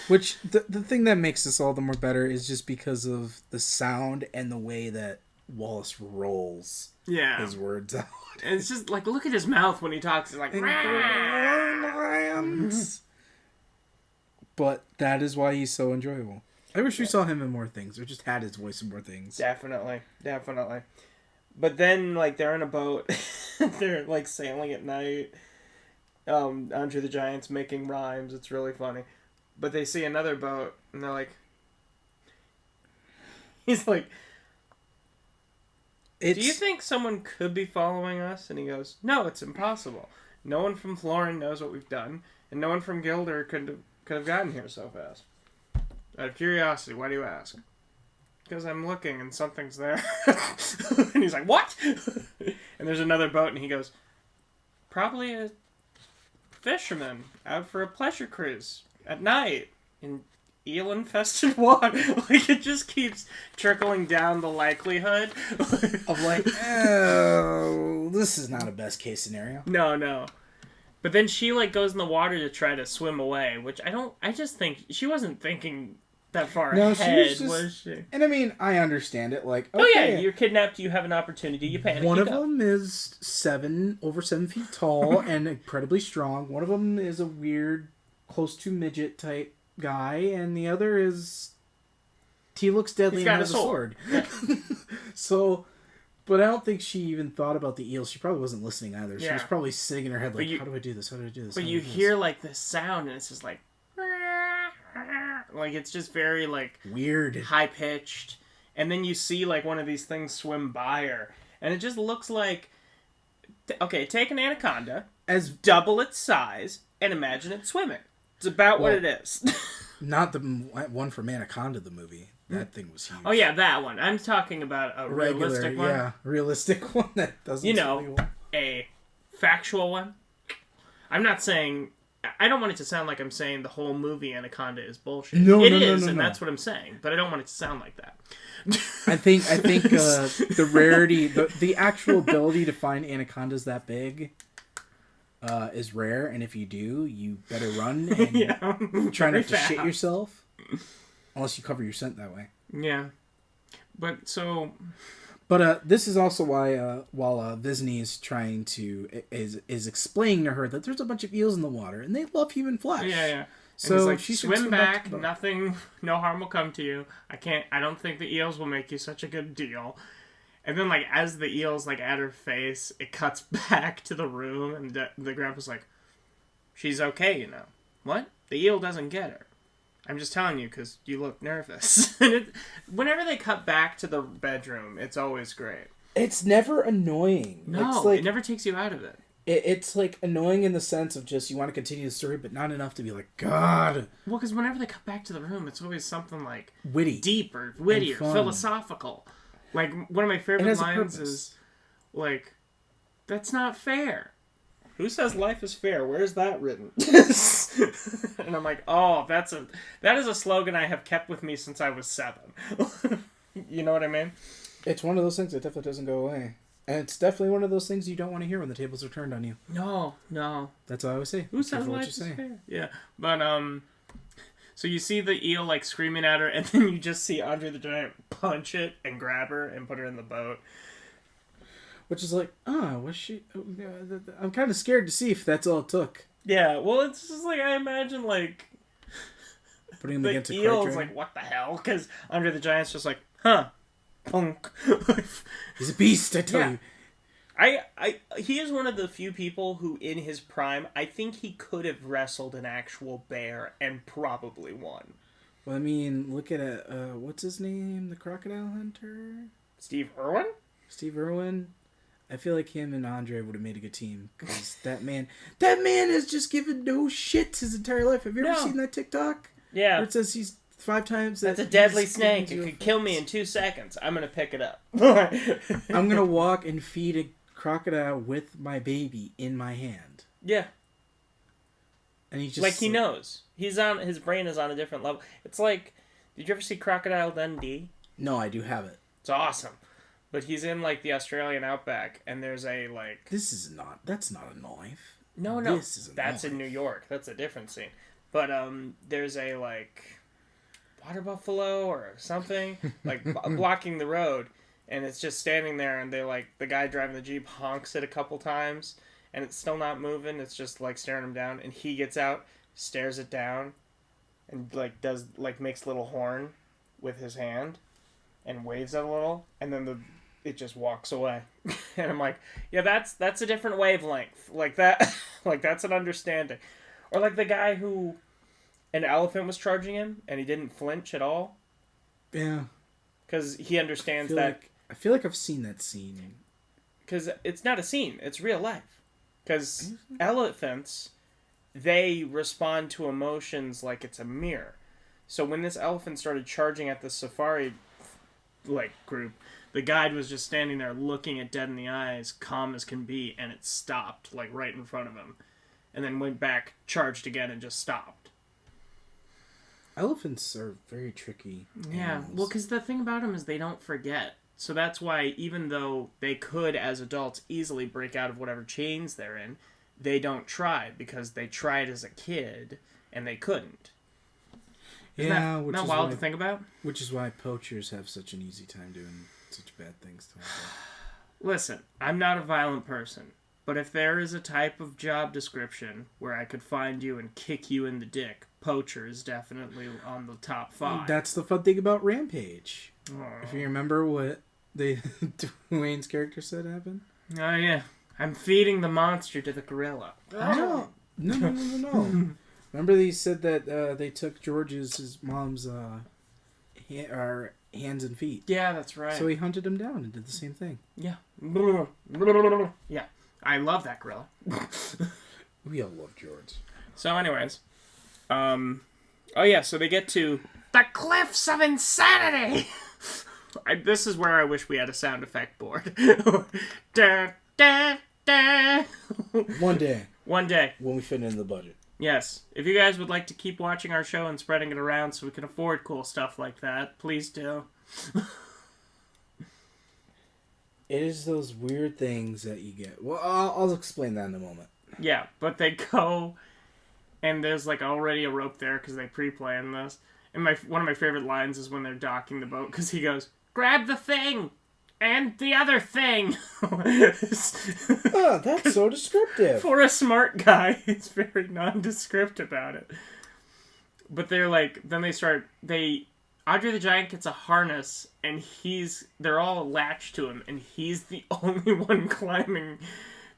Which, the thing that makes this all the more better is just because of the sound and the way that Wallace rolls his words out. And it's just like, look at his mouth when he talks. It's like, but that is why he's so enjoyable. I wish we saw him in more things, or just had his voice in more things. Definitely. But then, like, they're in a boat. They're, like, sailing at night. Andre the Giant's making rhymes. It's really funny. But they see another boat, and they're like... He's like... Do you think someone could be following us? And he goes, no, it's impossible. No one from Florin knows what we've done, and no one from Gilder could have gotten here so fast. Out of curiosity, why do you ask? Because I'm looking and something's there. And he's like, what? And there's another boat, and he goes, probably a fisherman out for a pleasure cruise at night in eel-infested water. Like, it just keeps trickling down the likelihood of like, oh, this is not a best case scenario. No. But then she, like, goes in the water to try to swim away, which I just think she wasn't thinking that far ahead, was she? And I mean, I understand it. Like, okay, oh yeah, you're kidnapped, you have an opportunity, you panic. One of them is over 7 feet tall and incredibly strong. One of them is a weird, close to midget type guy, and the other is he looks deadly and has a sword. So, but I don't think she even thought about the eels. She probably wasn't listening either. She was probably sitting in her head like, how do I do this? But you hear like this sound, and it's just like it's just very like weird, high pitched, and then you see like one of these things swim by her, and it just looks like take an anaconda as double its size and imagine it swimming. It's about what it is. Not the one from Anaconda, the movie. That thing was huge. Oh, yeah, that one. I'm talking about a realistic one. Yeah, realistic one that doesn't a factual one. I'm not saying... I don't want it to sound like I'm saying the whole movie Anaconda is bullshit. No, that's what I'm saying. But I don't want it to sound like that. I think the rarity, the actual ability to find anacondas that big... is rare, and if you do, you better run and try not to shit yourself, unless you cover your scent that way. Yeah, but this is also why while Visney is trying to is explaining to her that there's a bunch of eels in the water and they love human flesh. Yeah. So like, she swim back. Nothing, no harm will come to you. I don't think the eels will make you such a good deal. And then, like, as the eel's, like, at her face, it cuts back to the room, and the grandpa's like, she's okay, you know. What? The eel doesn't get her. I'm just telling you, because you look nervous. Whenever they cut back to the bedroom, it's always great. It's never annoying. No, it never takes you out of it. It's, like, annoying in the sense of just you want to continue the story, but not enough to be like, God. Well, because whenever they cut back to the room, it's always something, like, witty. Deep or witty or philosophical. Like, one of my favorite lines is, like, that's not fair. Who says life is fair? Where's that written? And I'm like, oh, that is a slogan I have kept with me since I was 7. You know what I mean? It's one of those things that definitely doesn't go away. And it's definitely one of those things you don't want to hear when the tables are turned on you. No. That's what I always say. Who says what you say? Yeah, but so you see the eel like screaming at her, and then you just see Andre the Giant punch it and grab her and put her in the boat. Which is like, was she? I'm kind of scared to see if that's all it took. Yeah, well, it's just like I imagine like putting him against a eel's like, what the hell? Because Andre the Giant's just like, huh. Punk. He's a beast, I tell you. He is one of the few people who, in his prime, I think he could have wrestled an actual bear and probably won. Well, I mean, look at what's his name? The Crocodile Hunter? Steve Irwin? Steve Irwin. I feel like him and Andre would have made a good team. Because that man has just given no shits his entire life. Have you ever seen that TikTok? Yeah. Where it says he's 5 times That's a deadly snake. It could kill me in 2 seconds. I'm going to pick it up. I'm going to walk and feed a crocodile with my baby in my hand. Yeah. And he just... Like, he knows. His brain is on a different level. It's like, did you ever see Crocodile Dundee? No, I do have it. It's awesome. But he's in, like, the Australian outback, and there's a, like... That's not a knife. No. That's in New York. That's a different scene. But, there's a, like... water buffalo or something like blocking the road, and it's just standing there, and they like the guy driving the Jeep honks it a couple times and it's still not moving. It's just like staring him down, and he gets out, stares it down, and like does like makes little horn with his hand and waves it a little, and then it just walks away. And I'm like, yeah, that's a different wavelength, like that. Like that's an understanding. Or like the guy who an elephant was charging him, and he didn't flinch at all. Yeah. Because he understands that... I feel like I've seen that scene. Because it's not a scene. It's real life. Because elephants, they respond to emotions like it's a mirror. So when this elephant started charging at the safari group, the guide was just standing there looking it dead in the eyes, calm as can be, and it stopped, like, right in front of him. And then went back, charged again, and just stopped. Elephants are very tricky animals. Yeah, well, because the thing about them is they don't forget. So that's why, even though they could, as adults, easily break out of whatever chains they're in, they don't try, because they tried as a kid, and they couldn't. Isn't that wild to think about? Which is why poachers have such an easy time doing such bad things to them. Listen, I'm not a violent person, but if there is a type of job description where I could find you and kick you in the dick, poacher is definitely on the top 5. That's the fun thing about Rampage. Oh. If you remember what Dwayne's character said happened? Oh, yeah. I'm feeding the monster to the gorilla. No. Remember they said that they took his mom's hands and feet. Yeah, that's right. So he hunted him down and did the same thing. Yeah. Yeah. I love that gorilla. We all love George. So anyways, so they get to the Cliffs of Insanity. This is where I wish we had a sound effect board. Da, da, da. One day. When we fit it in the budget. Yes. If you guys would like to keep watching our show and spreading it around so we can afford cool stuff like that, please do. It is those weird things that you get. Well, I'll explain that in a moment. Yeah, but they go, and there's like already a rope there because they pre-planned this. And one of my favorite lines is when they're docking the boat, because he goes, "Grab the thing! And the other thing!" Oh, that's so descriptive. For a smart guy, he's very nondescript about it. But they're like, Andre the Giant gets a harness, and they're all latched to him, and he's the only one climbing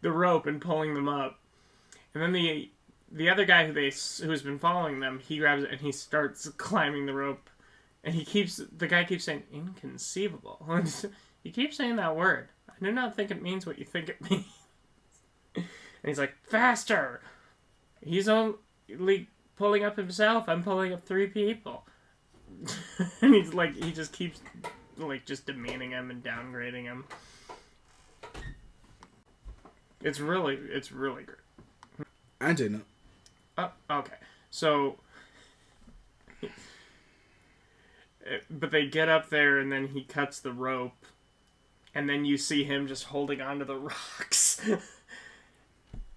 the rope and pulling them up. And then the other guy who's been following them, he grabs it and he starts climbing the rope, and the guy keeps saying, "Inconceivable." You keep saying that word. I do not think it means what you think it means. And he's like, "Faster!" He's only pulling up himself. I'm pulling up 3 people. And he's like, he just keeps like just demeaning him and downgrading him. It's really great. I didn't. Oh, okay. So, but they get up there, and then he cuts the rope, And then you see him just holding onto the rocks.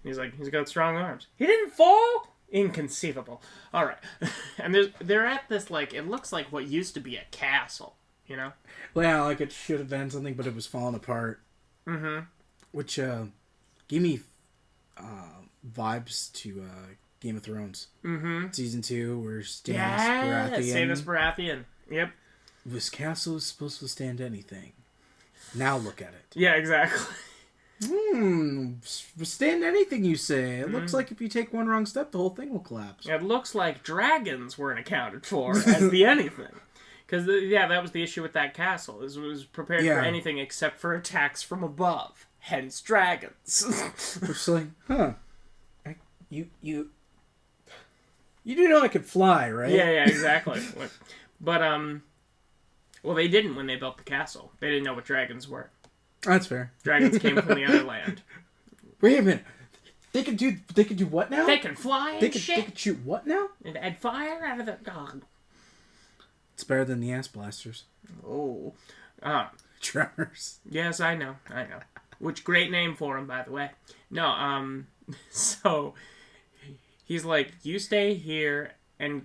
He's got strong arms. He didn't fall? Inconceivable. All right. And they're at this, like, it looks like what used to be a castle, you know? Well, yeah, like it should have been something, but it was falling apart. Mm-hmm. Which gave me vibes to Game of Thrones. Mm-hmm. Season 2, where Stannis Baratheon. Yep. This castle is supposed to withstand anything. Now look at it. Yeah, exactly. Withstand anything you say. It looks like if you take one wrong step, the whole thing will collapse. It looks like dragons weren't accounted for as the anything. Because, that was the issue with that castle. It was prepared for anything except for attacks from above. Hence, dragons. It's like, you do know I could fly, right? Yeah, exactly. But, well, they didn't when they built the castle. They didn't know what dragons were. That's fair. Dragons came from the other land. Wait a minute. They can do what now? They can fly and shit. They can shoot what now? And add fire out of the dog. It's better than the ass blasters. Oh. Tremors. Yes, I know. Which great name for him, by the way. No, so he's like, you stay here and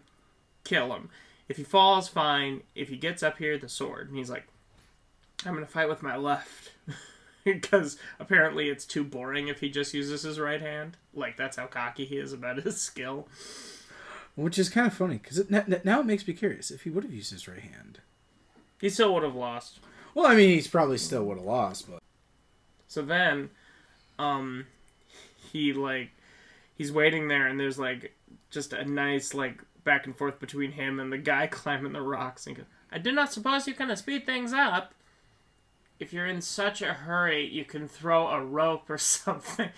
kill him. If he falls, fine. If he gets up here, the sword. And he's like, I'm going to fight with my left. Because apparently it's too boring if he just uses his right hand. Like, that's how cocky he is about his skill. Which is kind of funny, because now it makes me curious. If he would have used his right hand, he still would have lost. Well, I mean, he's probably still would have lost, but... So then, he's waiting there, and there's, like, just a nice, like, back and forth between him and the guy climbing the rocks. And he goes, I did not suppose you can speed things up. If you're in such a hurry, you can throw a rope or something.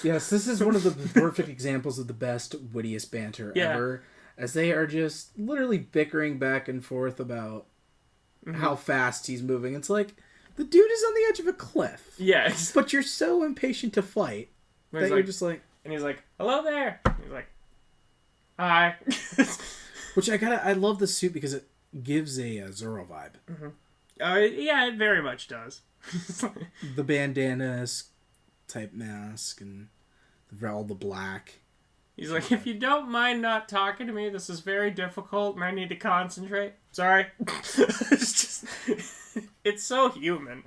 Yes, this is one of the perfect examples of the best, wittiest banter ever. As they are just literally bickering back and forth about how fast he's moving. It's like, the dude is on the edge of a cliff. Yes. But you're so impatient to fight that you're just like... And he's like, hello there. He's like, hi. Which I love the suit because it gives a Zorro vibe. Mm-hmm. Yeah, it very much does. The bandana type mask and all the black. He's like, if you don't mind not talking to me, this is very difficult and I need to concentrate. Sorry. It's so human.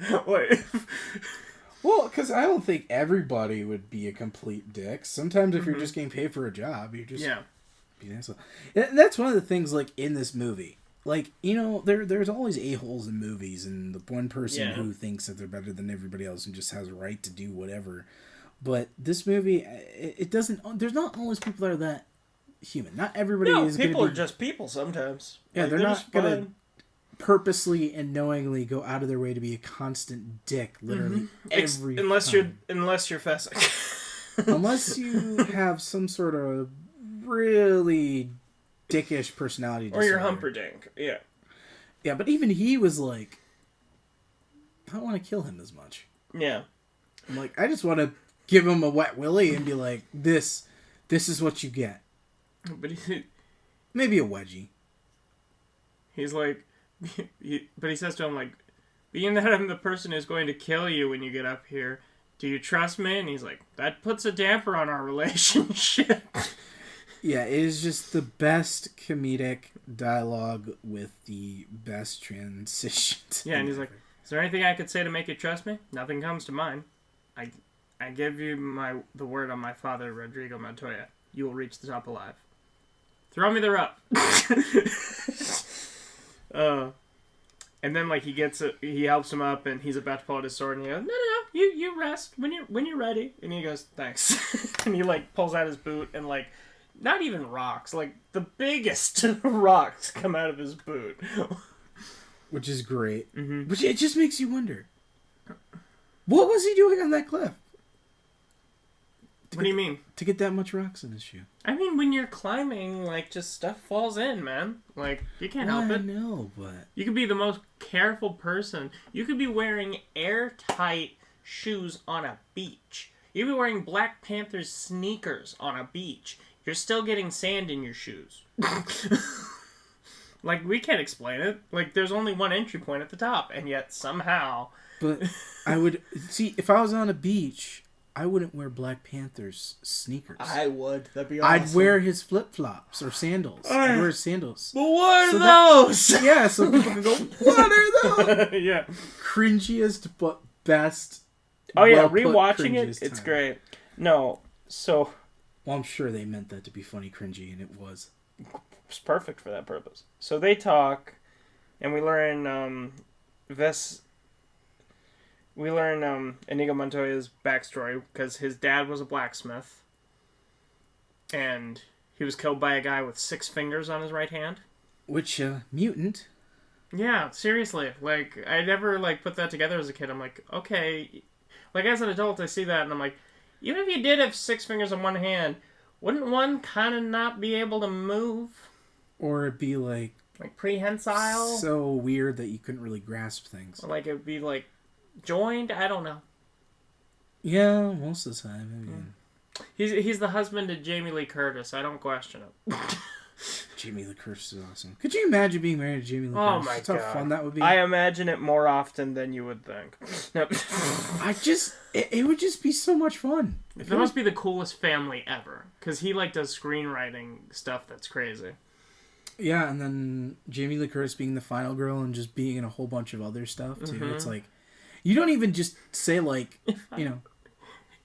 Well, because I don't think everybody would be a complete dick. Sometimes if you're just getting paid for a job, you're just be an asshole. And that's one of the things, like, in this movie. Like, you know, there's always a-holes in movies, and the one person who thinks that they're better than everybody else and just has a right to do whatever. But this movie, it doesn't... There's not always people that are that human. Not everybody is going to people are just people sometimes. Yeah, like, they're not going to purposely and knowingly go out of their way to be a constant dick, literally every unless time. Unless you're Fessick. Unless you have some sort of really... dickish personality disorder. Or you're Humperdinck, yeah. Yeah, but even he was like, I don't want to kill him as much. Yeah. I'm like, I just want to give him a wet willy and be like, this is what you get. But maybe a wedgie. He's like, but he says to him, like, being that I'm the person who's going to kill you when you get up here, do you trust me? And he's like, that puts a damper on our relationship. Yeah, it is just the best comedic dialogue with the best transitions. Yeah, and he's like, is there anything I could say to make you trust me? Nothing comes to mind. I give you the word on my father, Rodrigo Montoya. You will reach the top alive. Throw me the rope. And then, like, he helps him up, and he's about to pull out his sword, and he goes, no, you rest when you're ready. And he goes, thanks. And he, like, pulls out his boot, and, like, not even rocks, like, the biggest rocks come out of his boot. Which is great. Mm-hmm. Which, it just makes you wonder, what was he doing on that cliff? What do you mean? To get that much rocks in his shoe. I mean, when you're climbing, like, just stuff falls in, man. Like, you can't help it. I know, but... You could be the most careful person. You could be wearing airtight shoes on a beach. You could be wearing Black Panther's sneakers on a beach. You're still getting sand in your shoes. Like, we can't explain it. Like, there's only one entry point at the top, and yet somehow But I would see if I was on a beach, I wouldn't wear Black Panther's sneakers. I would. That'd be awesome. I'd wear his flip flops or sandals. I'd wear his sandals. But what are those? Yeah, so people can go, what are those? Yeah. Cringiest but best. Oh yeah, rewatching it, it's great. No, so. Well, I'm sure they meant that to be funny, cringy, and it was. It's perfect for that purpose. So they talk, and we learn Inigo Montoya's backstory because his dad was a blacksmith, and he was killed by a guy with 6 fingers on his right hand. Which mutant? Yeah, seriously. Like I never put that together as a kid. I'm like, okay. Like as an adult, I see that, and I'm like, even if you did have 6 fingers on one hand, wouldn't one kind of not be able to move? Or it'd be like prehensile? So weird that you couldn't really grasp things. Or it'd be joined? I don't know. Yeah, most of the time. He's the husband to Jamie Lee Curtis. I don't question it. Jamie Lee Curtis is awesome. Could you imagine being married to Jamie Lee Curtis? Oh my God. How fun that would be. I imagine it more often than you would think. Nope. It would just be so much fun. It must be the coolest family ever. Because he does screenwriting stuff that's crazy. Yeah, and then Jamie Lee Curtis being the final girl and just being in a whole bunch of other stuff too. Mm-hmm. It's like, you don't even just say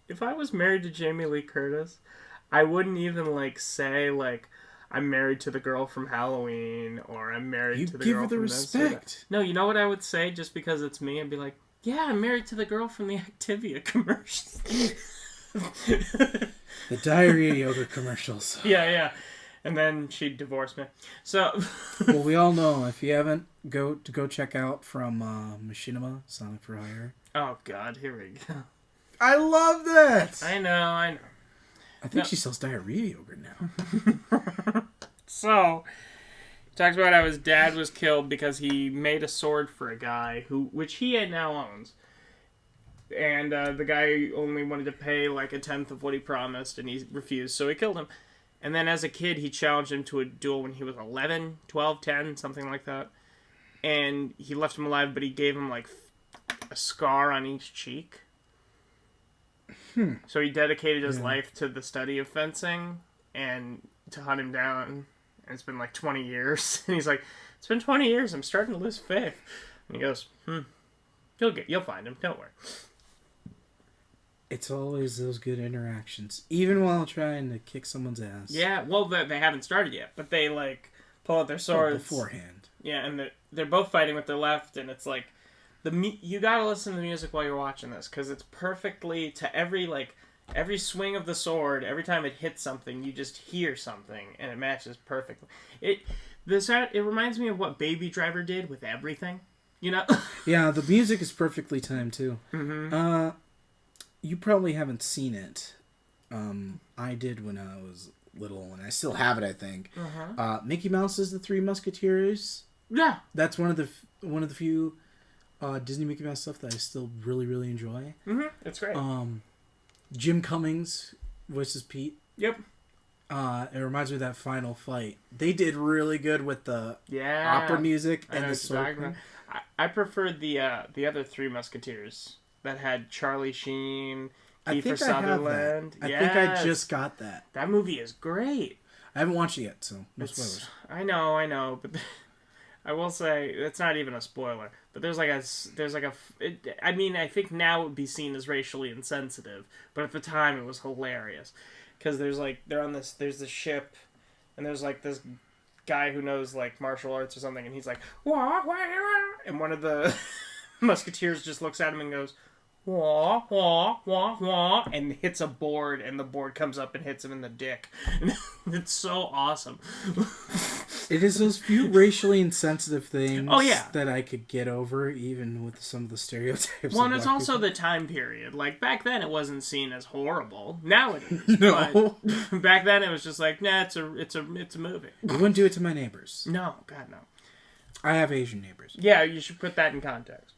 If I was married to Jamie Lee Curtis, I wouldn't even say I'm married to the girl from Halloween, or I'm married to the girl from the respect. No, you know what I would say just because it's me? I'd be like, yeah, I'm married to the girl from the Activia commercials. The diarrhea yogurt commercials. Yeah. And then she'd divorce me. So, well, we all know, if you haven't, go check out from Machinima, Sonic for Hire. Oh, God, here we go. I love that! I know. I think she sells diarrhea yogurt now. So, he talks about how his dad was killed because he made a sword for a guy which he now owns. And the guy only wanted to pay 1/10 of what he promised, and he refused, so he killed him. And then as a kid, he challenged him to a duel when he was 11, 12, 10, something like that. And he left him alive, but he gave him a scar on each cheek. So he dedicated his life to the study of fencing and to hunt him down. And it's been 20 years. And he's like, it's been 20 years. I'm starting to lose faith. And he goes, you'll find him. Don't worry. It's always those good interactions, even while trying to kick someone's ass. Yeah, well, they haven't started yet, but they pull out their swords beforehand. Yeah, and they're both fighting with their left, and it's you gotta listen to the music while you're watching this, because it's perfectly to every swing of the sword. Every time it hits something, you just hear something, and it matches perfectly. It reminds me of what Baby Driver did with everything, you know. Yeah, the music is perfectly timed too. Mm-hmm. You probably haven't seen it. I did when I was little, and I still have it, I think. Uh-huh. Mickey Mouse is the Three Musketeers. Yeah. That's one of the few Disney Mickey Mouse stuff that I still really, really enjoy. Mm-hmm. It's great. Jim Cummings voices Pete. Yep. It reminds me of that final fight. They did really good with the opera music and the sword. I preferred the other Three Musketeers. That had Charlie Sheen, Kiefer Sutherland. I think I just got that. That movie is great. I haven't watched it yet, so no spoilers. I know, but I will say it's not even a spoiler. But there's I think now it would be seen as racially insensitive, but at the time it was hilarious because there's this ship, and there's this guy who knows martial arts or something, and he's like, wah, wah, wah, and one of the Musketeers just looks at him and goes, wah, wah, wah, wah, and hits a board, and the board comes up and hits him in the dick. It's so awesome. It is those few racially insensitive things that I could get over, even with some of the stereotypes. Well, and it's also people. The time period. Back then it wasn't seen as horrible. Now it is. No. But back then it was just nah, it's a movie. You wouldn't do it to my neighbors. No, God, no. I have Asian neighbors. Yeah, you should put that in context.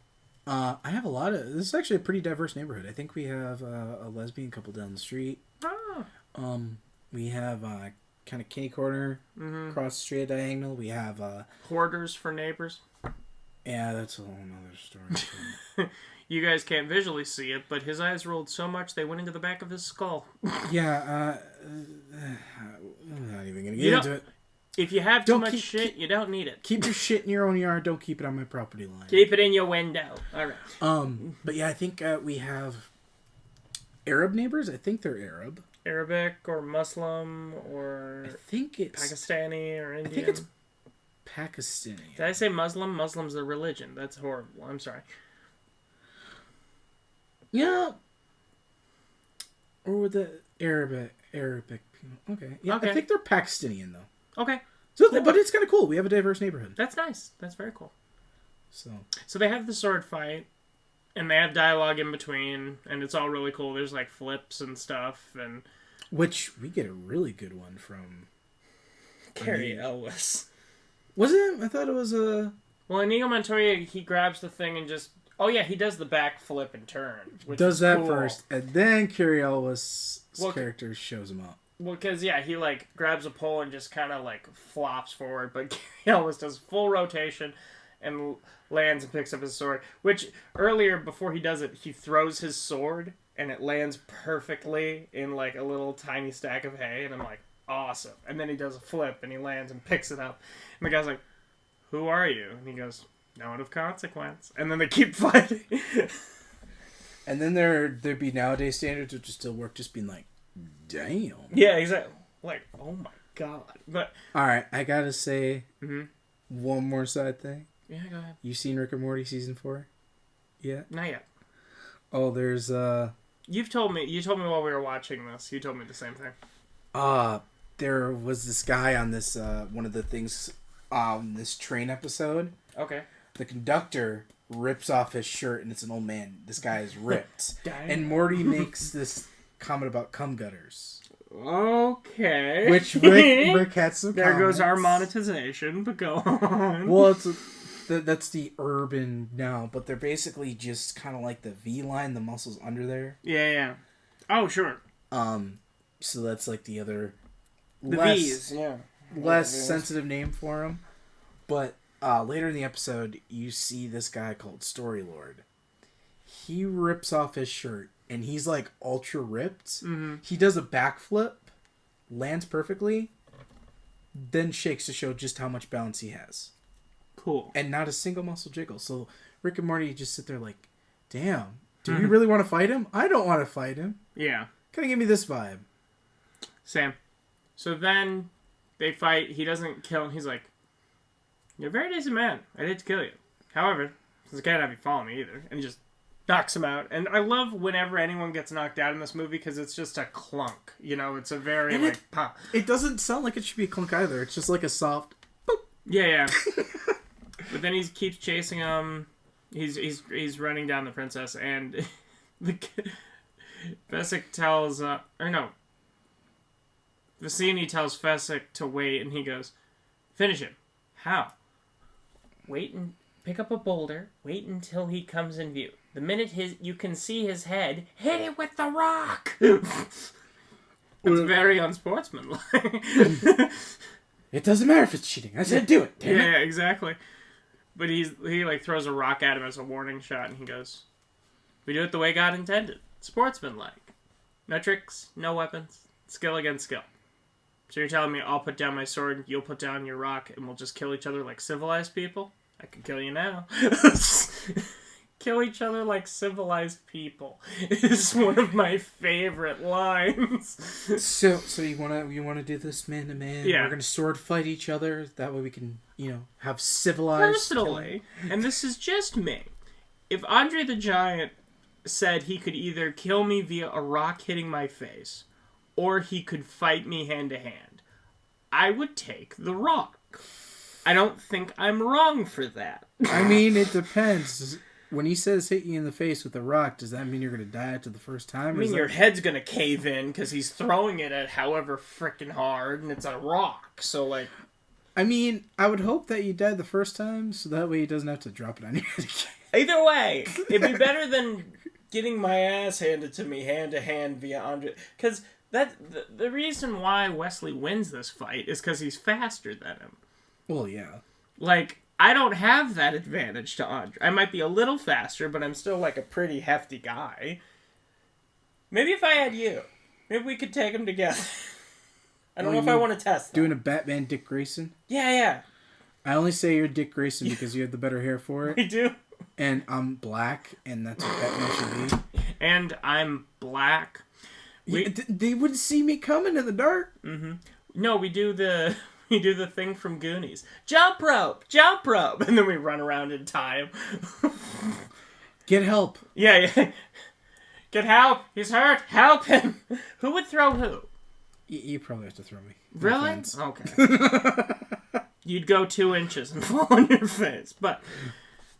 I have a lot of... This is actually a pretty diverse neighborhood. I think we have a lesbian couple down the street. Oh. We have kind of kitty corner across the street at Diagonal. We have... Hoarders for neighbors. Yeah, that's a whole other story. You guys can't visually see it, but his eyes rolled so much they went into the back of his skull. Yeah, I'm not even going to get into it. If you have too much shit, you don't need it. Keep your shit in your own yard. Don't keep it on my property line. Keep it in your window. All right. But yeah, I think we have Arab neighbors. I think they're Arab. Arabic or Muslim or I think it's Pakistani or Indian. I think it's Pakistani. Did I say Muslim? Muslim's a religion. That's horrible. I'm sorry. Yeah. Or the Arabic people. Okay. Yeah, okay. I think they're Pakistani though. Okay. So, cool. But it's kind of cool. We have a diverse neighborhood. That's nice. That's very cool. So they have the sword fight, and they have dialogue in between, and it's all really cool. There's like flips and stuff, and which we get a really good one from Carrey Elwis. Was it? I thought it was a. Well, Inigo Montoya, he grabs the thing and just. Oh yeah, he does the back flip and turn. Which does that cool. first, and then Carrey Elwis' character shows him up. Well, because, yeah, he, like, grabs a pole and just kind of, like, flops forward. But Carrey Elwis does full rotation and lands and picks up his sword. Which, earlier, before he does it, he throws his sword and it lands perfectly in, like, a little tiny stack of hay. And I'm like, awesome. And then he does a flip and he lands and picks it up. And the guy's like, who are you? And he goes, no one of consequence. And then they keep fighting. And then there'd be nowadays standards which would still work, just being like, damn. Yeah, exactly. Like, oh my god. But alright, I gotta say one more side thing. Yeah, go ahead. You seen Rick and Morty season 4? Yeah? Not yet. Oh, there's you told me while we were watching this. You told me the same thing. There was this guy on this one of the things this train episode. Okay. The conductor rips off his shirt and it's an old man. This guy is ripped. And Morty makes this comment about cum gutters. Okay. Which Rick had some There comments. Goes our monetization, but go on. Well, that's the urban now, but they're basically just kind of like the V line, the muscles under there. Yeah. Oh, sure. So that's like the other... The V's, yeah. Less sensitive name for him. But later in the episode, you see this guy called Story Lord. He rips off his shirt, and he's like ultra ripped. Mm-hmm. He does a backflip, lands perfectly, then shakes to show just how much balance he has. Cool. And not a single muscle jiggle. So Rick and Morty just sit there like, damn, do you really want to fight him? I don't want to fight him. Yeah. Kind of give me this vibe. Sam. So then they fight. He doesn't kill him. He's like, you're a very decent man. I did kill you. However, since I can't have you follow me either. And he just knocks him out. And I love whenever anyone gets knocked out in this movie because it's just a clunk. You know, it's a very, and like, pop. It doesn't sound like it should be a clunk either. It's just like a soft boop. Yeah. But then he keeps chasing him. He's running down the princess. And Fessick tells... Vicini tells Fessick to wait. And he goes, finish him. How? Wait and pick up a boulder. Wait until he comes in view. The minute you can see his head, hit it with the rock. It's very unsportsmanlike. It doesn't matter if it's cheating. I said do it. Damn it. Yeah, exactly. But he like throws a rock at him as a warning shot, and he goes, "We do it the way God intended. Sportsmanlike. No tricks, no weapons. Skill against skill." So you're telling me I'll put down my sword, you'll put down your rock, and we'll just kill each other like civilized people? I can kill you now. Kill each other like civilized people is one of my favorite lines. So you wanna do this man to man? Yeah. We're gonna sword fight each other. That way we can, have civilized. Personally, and this is just me. If Andre the Giant said he could either kill me via a rock hitting my face, or he could fight me hand to hand, I would take the rock. I don't think I'm wrong for that. I mean, it depends. When he says hit you in the face with a rock, does that mean you're going to die after the first time? I mean, your head's going to cave in because he's throwing it at however freaking hard, and it's a rock. So, like... I mean, I would hope that you died the first time, so that way he doesn't have to drop it on your head again. Either way, it'd be better than getting my ass handed to me hand to hand via Andre. Because the reason why Wesley wins this fight is because he's faster than him. Well, yeah. Like, I don't have that advantage to Andre. I might be a little faster, but I'm still like a pretty hefty guy. Maybe if I had you, maybe we could take them together. I don't know if I want to test them. Doing a Batman Dick Grayson? Yeah. I only say you're Dick Grayson because you have the better hair for it. We do. And I'm black, and that's what Batman should be. And I'm black. They wouldn't see me coming in the dark. Mm-hmm. No, we do the thing from Goonies. Jump rope, and then we run around in time. Get help. Yeah. Get help. He's hurt. Help him. Who would throw who? You probably have to throw me. Really? Okay. You'd go 2 inches and fall on your face. But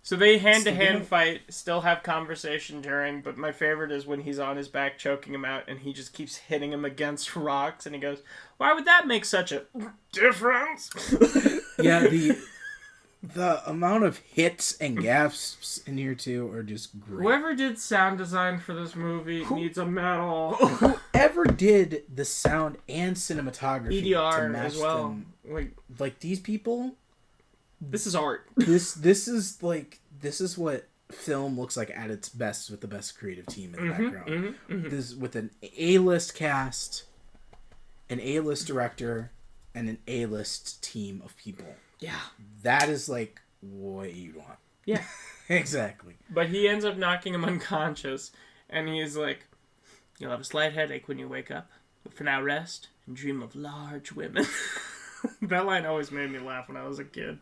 so they hand-to-hand fight, still have conversation during, but my favorite is when he's on his back choking him out and he just keeps hitting him against rocks and he goes, "Why would that make such a difference?" Yeah, the amount of hits and gasps in here too are just great. Whoever did sound design for this movie needs a medal. Whoever did the sound and cinematography EDR as well. Them, like these people, this is art. This is what film looks like at its best with the best creative team in the background. This with an A-list cast, an A-list director, and an A-list team of people. Yeah. That is like what you want. Yeah. Exactly. But he ends up knocking him unconscious, and he's like, "You'll have a slight headache when you wake up, but for now rest and dream of large women." That line always made me laugh when I was a kid.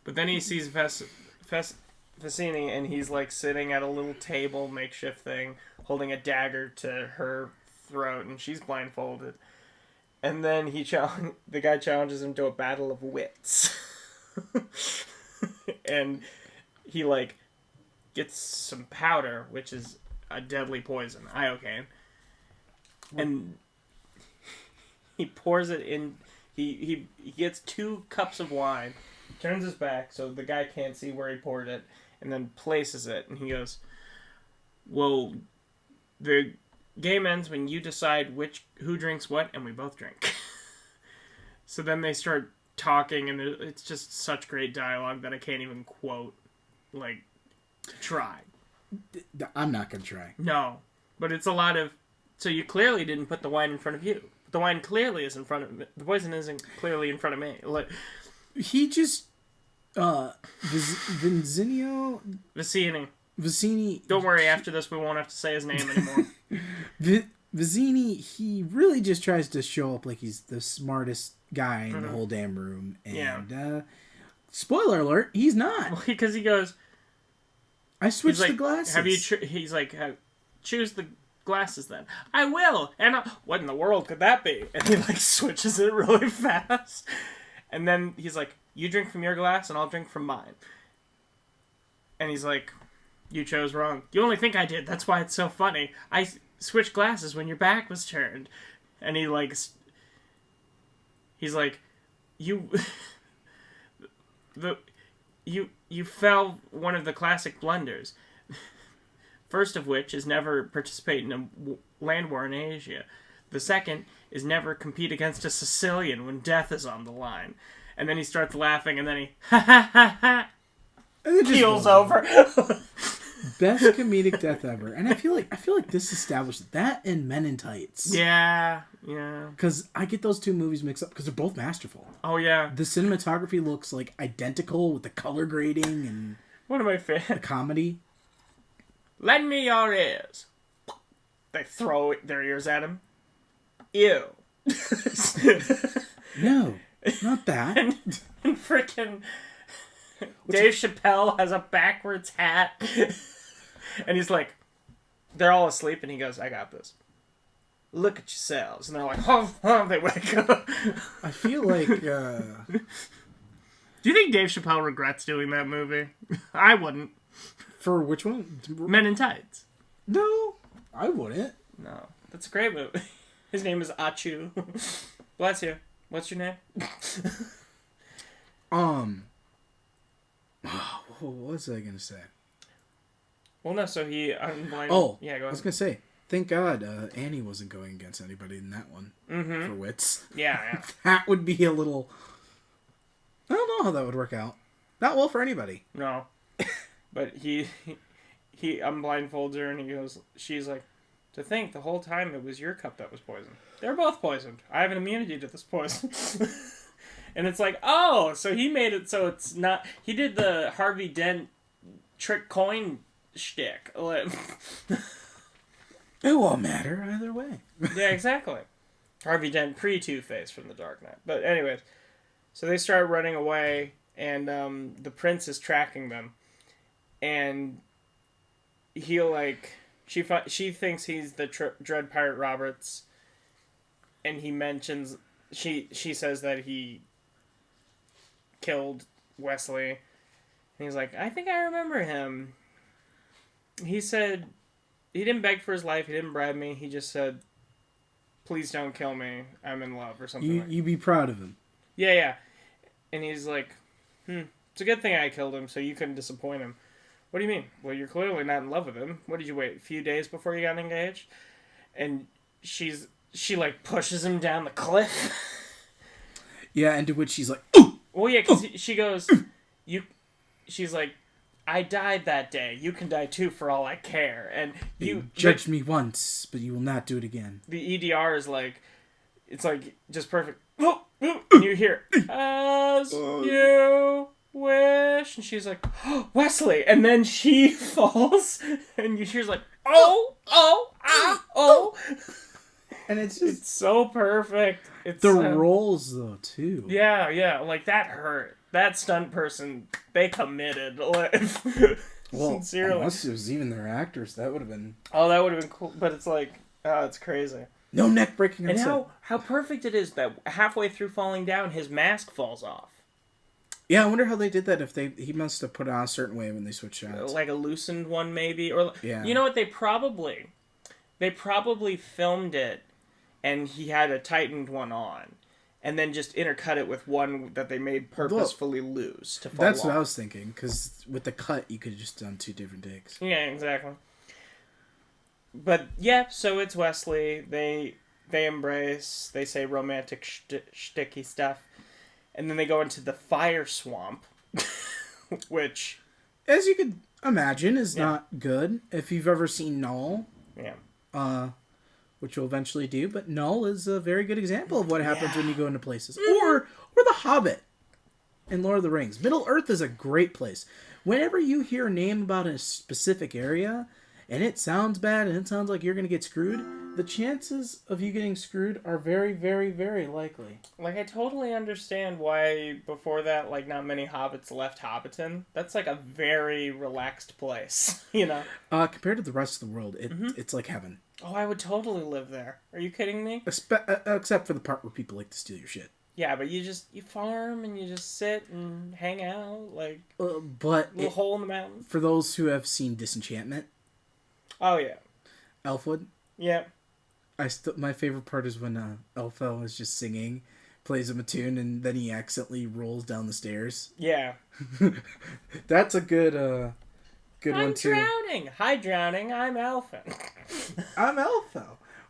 But then he sees Vicini, and he's like sitting at a little table, makeshift thing, holding a dagger to her throat, and she's blindfolded. And then the guy challenges him to a battle of wits. And he like gets some powder, which is a deadly poison, iocane. And he pours it in. He gets 2 cups of wine, turns his back so the guy can't see where he poured it, and then places it. And he goes, "Well, the game ends when you decide who drinks what, and we both drink." So then they start talking, and it's just such great dialogue that I can't even quote. Like, try. I'm not gonna try. No, but it's a lot of. So you clearly didn't put the wine in front of you. The wine clearly is in front of me. The poison isn't clearly in front of me. Like, he just Vicini. Don't worry, after this we won't have to say his name anymore. Vicini, he really just tries to show up like he's the smartest guy in the whole damn room. And spoiler alert, he's not. Well, because he goes, "I switched the glasses." He's like, "Choose the glasses then." "I will." And what in the world could that be? And he like switches it really fast. And then he's like, "You drink from your glass and I'll drink from mine." And he's like, "You chose wrong." "You only think I did. That's why it's so funny. I switched glasses when your back was turned." And he's like, "You you fell one of the classic blunders. First of which is never participate in a land war in Asia. The second is never compete against a Sicilian when death is on the line." And then he starts laughing, and then he keels over. Best comedic death ever. And I feel like this established that in Men in Tights. Yeah. Because I get those 2 movies mixed up because they're both masterful. Oh yeah. The cinematography looks like identical with the color grading and one of my favorites. The comedy. "Lend me your ears." They throw their ears at him. Ew. No, not that. And freaking Dave Chappelle has a backwards hat. And he's like, they're all asleep, and he goes, "I got this. Look at yourselves." And they're like, oh, they wake up. I feel like, Do you think Dave Chappelle regrets doing that movie? I wouldn't. For which one? Men in Tights. No, I wouldn't. No, that's a great movie. His name is Achu. Bless you. What's your name? What was I gonna say? Well, no. So he unblinded. Oh, yeah. Go ahead. I was gonna say. Thank God Annie wasn't going against anybody in that one for wits. Yeah. That would be a little. I don't know how that would work out. Not well for anybody. No. But he unblindfolds her and he goes, she's like, to think the whole time it was your cup that was poisoned. They're both poisoned. I have an immunity to this poison. And it's like, oh, so he made it so it's not... He did the Harvey Dent trick coin shtick. It won't matter either way. Yeah, exactly. Harvey Dent pre-Two-Face from The Dark Knight. But anyways, so they start running away, and the prince is tracking them. And he'll, like... She thinks he's the Dread Pirate Roberts, and he mentions... She says that he killed Wesley. And he's like, I think I remember him. He said... He didn't beg for his life. He didn't bribe me. He just said, please don't kill me. I'm in love, or something You be proud of him. Yeah. And he's like, it's a good thing I killed him, so you couldn't disappoint him. What do you mean? Well, you're clearly not in love with him. What did you wait, a few days before you got engaged? And she like pushes him down the cliff. Yeah, and to which she's like, ooh! Well, yeah, because she goes, she's like, I died that day. You can die too for all I care. And you judged me once, but you will not do it again. The EDR is like, it's like just perfect. And you hear, as you wish. And she's like, oh, Wesley. And then she falls. And she's like, oh. And it's so perfect. It's the rolls, though, too. Yeah. Like, that hurt. That stunt person, they committed. Well, sincerely. unless it was even their actors, that would have been... Oh, that would have been cool. But it's like, it's crazy. No neck breaking. And how perfect it is that halfway through falling down, his mask falls off. Yeah, I wonder how they did that. He must have put it on a certain way when they switched shots. Like a loosened one, maybe, or yeah. You know what? They probably filmed it, and he had a tightened one on, and then just intercut it with one that they made purposefully loose to fall That's off. what I was thinking, because with the cut, you could have just done 2 different takes. Yeah, exactly. But yeah, so it's Wesley. They embrace. They say romantic shticky stuff, and then they go into the fire swamp, which, as you could imagine, is not good. If you've ever seen Null, which you'll eventually do, but Null is a very good example of what happens when you go into places, or The Hobbit in Lord of the Rings. Middle Earth is a great place. Whenever you hear a name about a specific area, and it sounds bad, and it sounds like you're going to get screwed, the chances of you getting screwed are very, very, very likely. Like, I totally understand why, before that, like, not many hobbits left Hobbiton. That's, like, a very relaxed place, you know? Compared to the rest of the world, it's like heaven. Oh, I would totally live there. Are you kidding me? Except for the part where people like to steal your shit. Yeah, but you farm, and you just sit and hang out, like, but a little hole in the mountain. For those who have seen Disenchantment... Oh, yeah. Elfwood? Yeah. My favorite part is when Elfo is just singing, plays him a tune, and then he accidentally rolls down the stairs. Yeah. That's a good one, too. I'm drowning! Hi, drowning, I'm Elfin. I'm Elfo.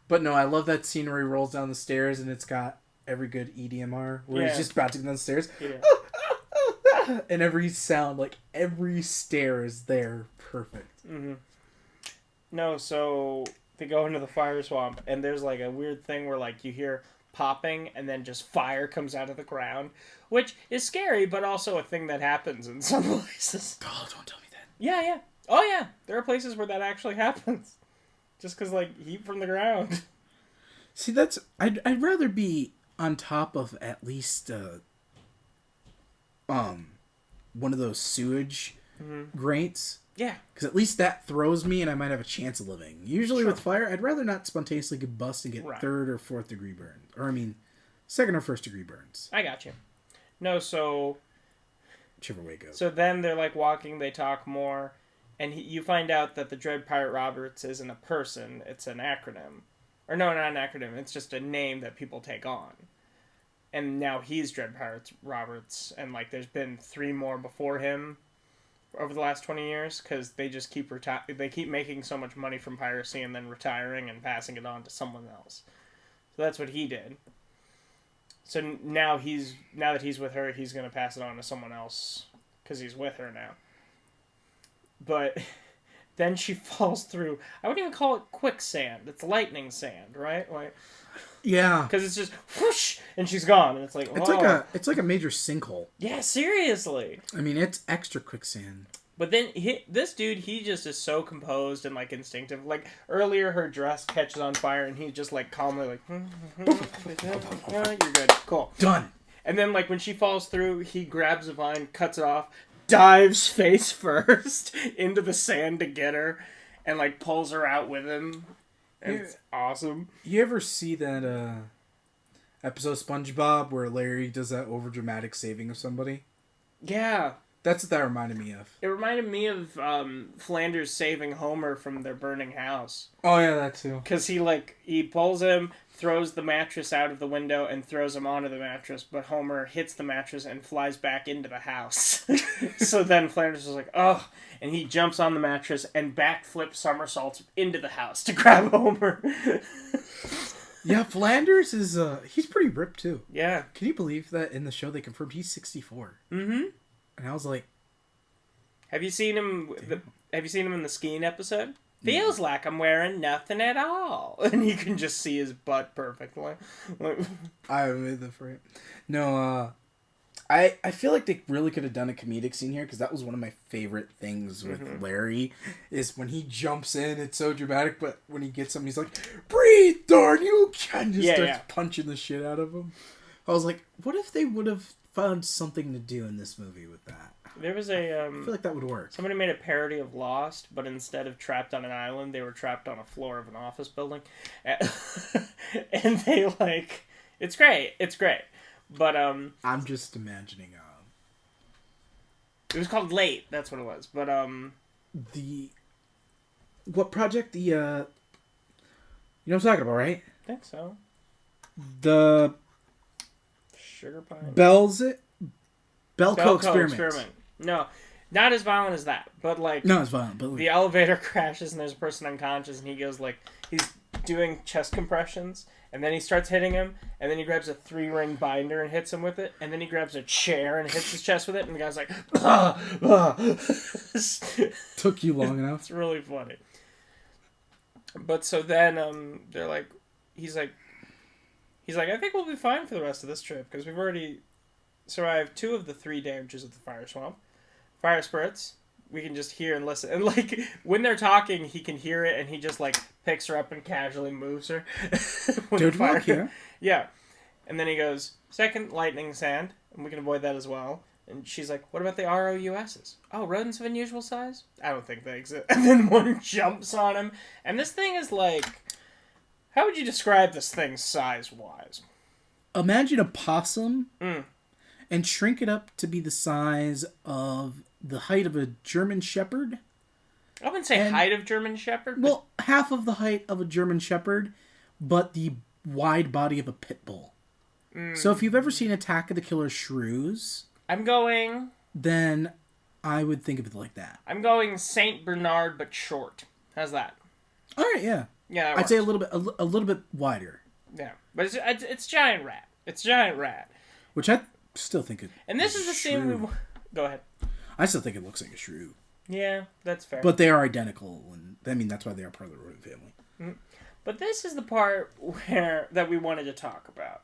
But no, I love that scene where he rolls down the stairs, and it's got every good EDMR, where he's just about to go down the stairs. Yeah. And every sound, like, every stair is there. Perfect. Mm-hmm. No, so they go into the fire swamp, and there's like a weird thing where like you hear popping, and then just fire comes out of the ground, which is scary, but also a thing that happens in some places. Oh, don't tell me that. Yeah. Oh, yeah. There are places where that actually happens. Just because, like, heat from the ground. See, I'd rather be on top of at least one of those sewage grates. Yeah. Because at least that throws me and I might have a chance of living. Usually with fire, I'd rather not spontaneously combust and get 3rd or 4th degree burns. Or, 2nd or 1st degree burns. I got you. No, so... Whichever way it goes. So then they're, like, walking, they talk more, and you find out that the Dread Pirate Roberts isn't a person, it's an acronym. Or no, not an acronym, it's just a name that people take on. And now he's Dread Pirate Roberts, and, like, there's been 3 more before him over the last 20 years, because they just keep making so much money from piracy and then retiring and passing it on to someone else. So that's what he did. So now that he's with her, he's gonna pass it on to someone else because he's with her now. But then she falls through. I wouldn't even call it quicksand. It's lightning sand, right? Like, yeah, because it's just whoosh, and she's gone, and it's like it's like a major sinkhole. Yeah, seriously. I mean, it's extra quicksand. But then this dude, he just is so composed and like instinctive. Like earlier, her dress catches on fire, and he's just like calmly like, "You're good, cool, done." And then like when she falls through, he grabs a vine, cuts it off, dives face first into the sand to get her, and like pulls her out with him. And it's awesome. You ever see that episode of SpongeBob where Larry does that overdramatic saving of somebody? Yeah. That's what that reminded me of. It reminded me of Flanders saving Homer from their burning house. Oh, yeah, that too. Because he pulls him, throws the mattress out of the window, and throws him onto the mattress, but Homer hits the mattress and flies back into the house. So then Flanders is like, oh, and he jumps on the mattress and backflips somersaults into the house to grab Homer. Yeah, Flanders is, he's pretty ripped too. Yeah. Can you believe that in the show they confirmed he's 64? Mm-hmm. And I was like, have you seen him in the skiing episode? Feels like I'm wearing nothing at all. And you can just see his butt perfectly. I haven't made that for it. No, I feel like they really could have done a comedic scene here, because that was one of my favorite things with Larry, is when he jumps in, it's so dramatic, but when he gets him, he's like, breathe, darn you! And just starts punching the shit out of him. I was like, what if they would have found something to do in this movie with that? There was I feel like that would work. Somebody made a parody of Lost, but instead of trapped on an island, they were trapped on a floor of an office building. And they it's great. But I'm just imagining it was called Late, that's what it was. But what project? You know what I'm talking about, right? I think so. The Sugar Pine. Belko experiment. No, not as violent as that, but not as violent, but the elevator crashes and there's a person unconscious, and he goes he's doing chest compressions, and then he starts hitting him, and then he grabs a 3-ring binder and hits him with it, and then he grabs a chair and hits his chest with it, and the guy's like, Took you long enough. It's really funny. But so then they're like, he's like, I think we'll be fine for the rest of this trip, because we've already survived 2 of the 3 damages of the fire swamp. Fire spirits, we can just hear and listen. And when they're talking, he can hear it, and he just picks her up and casually moves her. Dude, yeah. Yeah. And then he goes, second, lightning sand, and we can avoid that as well. And she's like, what about the ROUSs? Oh, rodents of unusual size? I don't think they exist. And then one jumps on him. And this thing is how would you describe this thing size-wise? Imagine a possum and shrink it up to be the size of the height of a German Shepherd. I wouldn't say height of German Shepherd. Well, half of the height of a German Shepherd, but the wide body of a pit bull. So if you've ever seen Attack of the Killer Shrews... then I would think of it like that. I'm going Saint Bernard, but short. How's that? All right, yeah. Yeah, I'd say a little bit wider. Yeah, but it's giant rat. It's giant rat. Which I still think it. And this is the scene we. Go ahead. I still think it looks like a shrew. Yeah, that's fair. But they are identical, and that's why they are part of the rodent family. Mm-hmm. But this is the part that we wanted to talk about,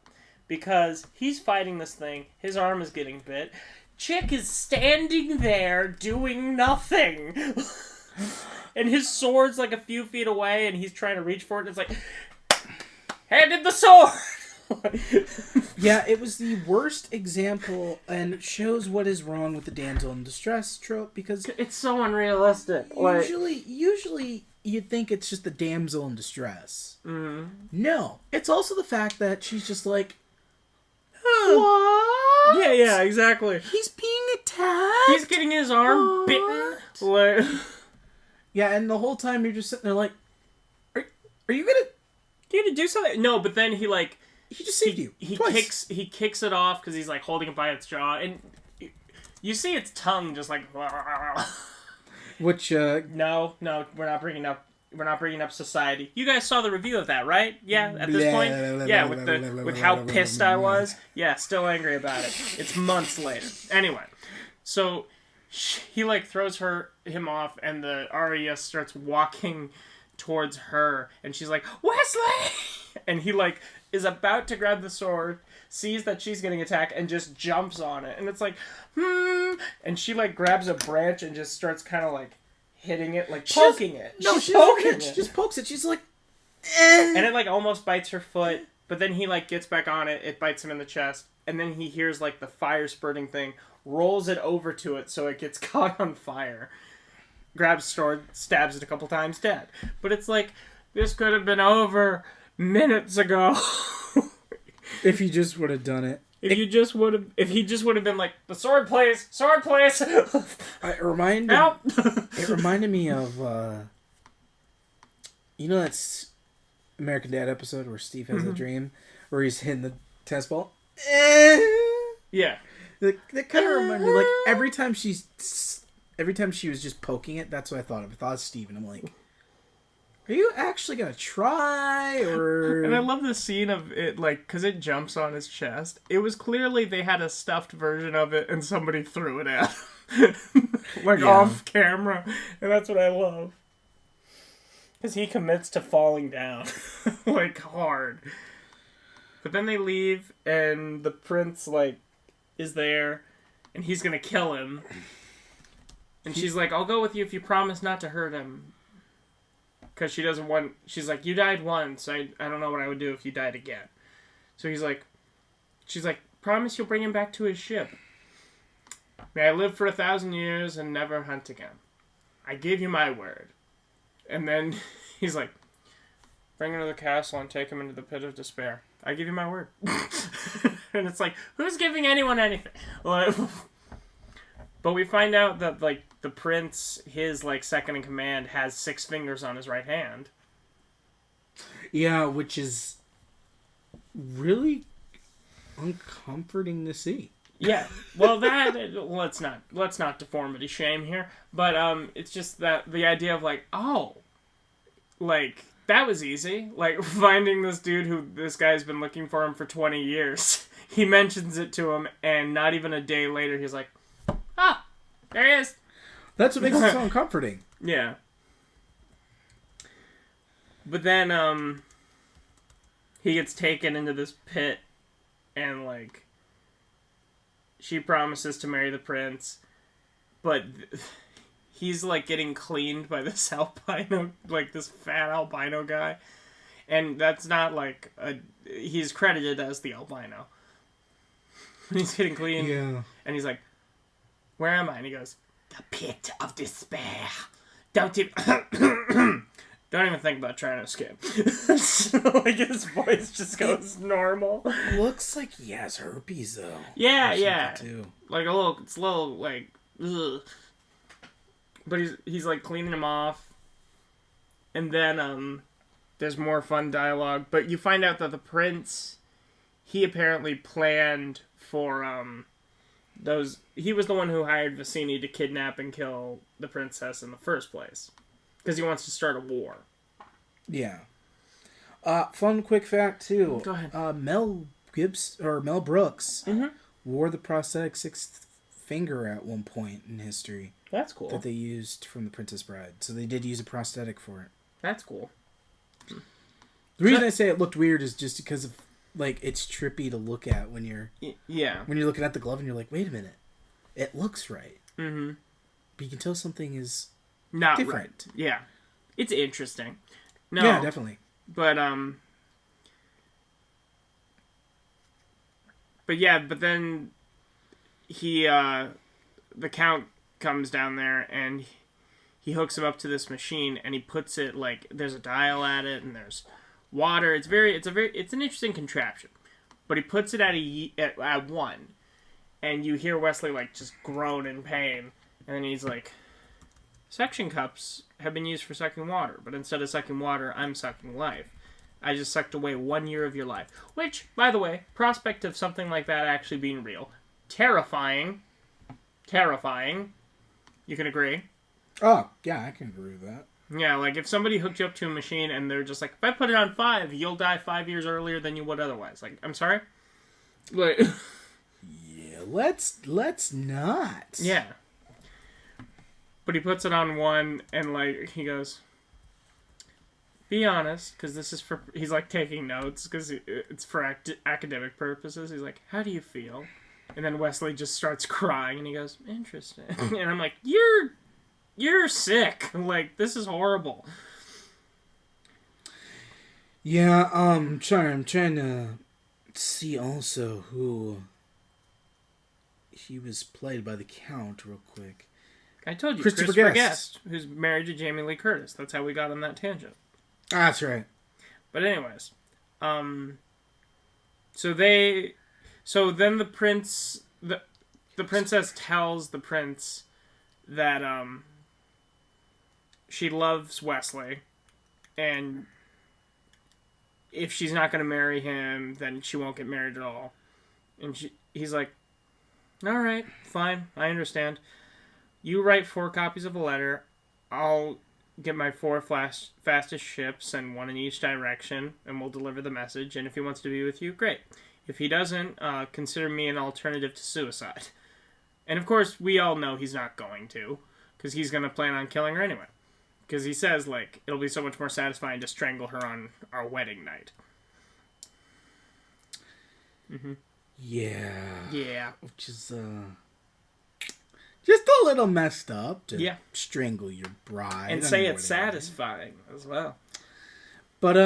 because he's fighting this thing. His arm is getting bit. Chick is standing there doing nothing. And his sword's a few feet away, and he's trying to reach for it, and it's like, handed the sword! Yeah, it was the worst example, and it shows what is wrong with the damsel in distress trope, because... It's so unrealistic. Usually you'd think it's just the damsel in distress. Mm-hmm. No, it's also the fact that she's just like, what? Yeah, exactly. He's being attacked? He's getting his arm bitten? Yeah, and the whole time you're just sitting there like, are you gonna do something? No, but then he just saved you. He kicks it off because he's holding it by its jaw, and you see its tongue just which no, we're not bringing up we're not bringing up society. You guys saw the review of that, right? Yeah, at this point? Yeah, with how pissed I was. Yeah, still angry about it. It's months later. Anyway, so he, like, throws him off, and the RAS starts walking towards her, and she's like, Wesley! And he, like, is about to grab the sword, sees that she's getting attacked, and just jumps on it. And it's like, and she, like, grabs a branch and just starts kind of, like, hitting it, like, poking it. No, she's poking it. She just pokes it. She's like, And it, like, almost bites her foot, but then he, like, gets back on it. It bites him in the chest, and then he hears, like, the fire spurting thing, rolls it over to it so it gets caught on fire, grabs sword, stabs it a couple times, dead. But it's like, this could have been over minutes ago. If he just would have done it. If he just would have been like, the sword please! It reminded me of, you know that American Dad episode where Steve has a dream where he's hitting the tennis ball? Yeah. That kind of reminded me, like, every time she was just poking it, that's what I thought of. I thought of Steve, and I'm like, are you actually gonna try, or... And I love the scene of it, like, because it jumps on his chest. It was clearly they had a stuffed version of it, and somebody threw it at him. Off camera. And that's what I love. Because he commits to falling down. Like, hard. But then they leave, and the prince, like, is there, and he's gonna kill him. And she's like, I'll go with you if you promise not to hurt him. Because she doesn't want... She's like, you died once. I don't know what I would do if you died again. So he's like... She's like, promise you'll bring him back to his ship. May I live for 1,000 years and never hunt again. I give you my word. And then he's like, bring him to the castle and take him into the pit of despair. I give you my word. And it's like, who's giving anyone anything? But we find out that, like, the prince, his, like, second in command, has 6 fingers on his right hand. Yeah, which is really uncomforting to see. Yeah, well, let's not deformity shame here, but it's just that the idea of, like, oh, like, that was easy. Like, finding this dude who this guy's been looking for him for 20 years. He mentions it to him, and not even a day later, he's like, ah, there he is. That's what makes it so comforting. Yeah. But then, he gets taken into this pit, and, like, she promises to marry the prince, but he's, like, getting cleaned by this albino, like, this fat albino guy, and that's not, like, he's credited as the albino. He's getting cleaned, yeah. And he's like, where am I? And he goes, the pit of despair. Don't even think about trying to escape. So, like, his voice just goes normal. Looks like he has herpes, though. Yeah. Like, it's a little, like, ugh. But he's like, cleaning him off. And then, there's more fun dialogue. But you find out that the prince, he apparently planned for, he was the one who hired Vicini to kidnap and kill the princess in the first place. Because he wants to start a war. Yeah. Fun quick fact, too. Go ahead. Mel Brooks wore the prosthetic 6th finger at one point in history. That's cool. That they used from The Princess Bride. So they did use a prosthetic for it. That's cool. The reason I say it looked weird is just because of, like, it's trippy to look at when you're... Yeah. When you're looking at the glove and you're like, wait a minute. It looks right. Mm-hmm. But you can tell something is not different. Right. Yeah. It's interesting. No. Yeah, definitely. But then he, the Count comes down there and he hooks him up to this machine and he puts it, like, there's a dial at it and there's water. It's an interesting contraption. But he puts it at 1 and you hear Wesley, like, just groan in pain. And then he's like, suction cups have been used for sucking water, but instead of sucking water, I'm sucking life. I just sucked away 1 year of your life. Which, by the way, prospect of something like that actually being real. Terrifying. You can agree? Oh, yeah, I can agree with that. Yeah, like if somebody hooked you up to a machine and they're just like, if I put it on 5, you'll die 5 years earlier than you would otherwise. Like, I'm sorry? Like, yeah, let's not. Yeah. But he puts it on 1 and like, he goes, be honest, because this is for, he's like taking notes because it's for academic purposes. He's like, how do you feel? And then Wesley just starts crying and he goes, interesting. And I'm like, you're sick. Like, this is horrible. Yeah, I'm trying to see also who he was played by the Count real quick. I told you, Christopher Guest, who's married to Jamie Lee Curtis. That's how we got on that tangent. That's right. But anyways, so then the prince, the princess tells the prince that she loves Wesley, and if she's not going to marry him, then she won't get married at all. And he's like, all right, fine, I understand. You write 4 copies of a letter. I'll get my 4 fastest ships and 1 in each direction, and we'll deliver the message. And if he wants to be with you, great. If he doesn't, consider me an alternative to suicide. And of course, we all know he's not going to, because he's going to plan on killing her anyway. Because he says, like, it'll be so much more satisfying to strangle her on our wedding night. Mm-hmm. Yeah. Which is, just a little messed up to strangle your bride. And say it's satisfying as well. But,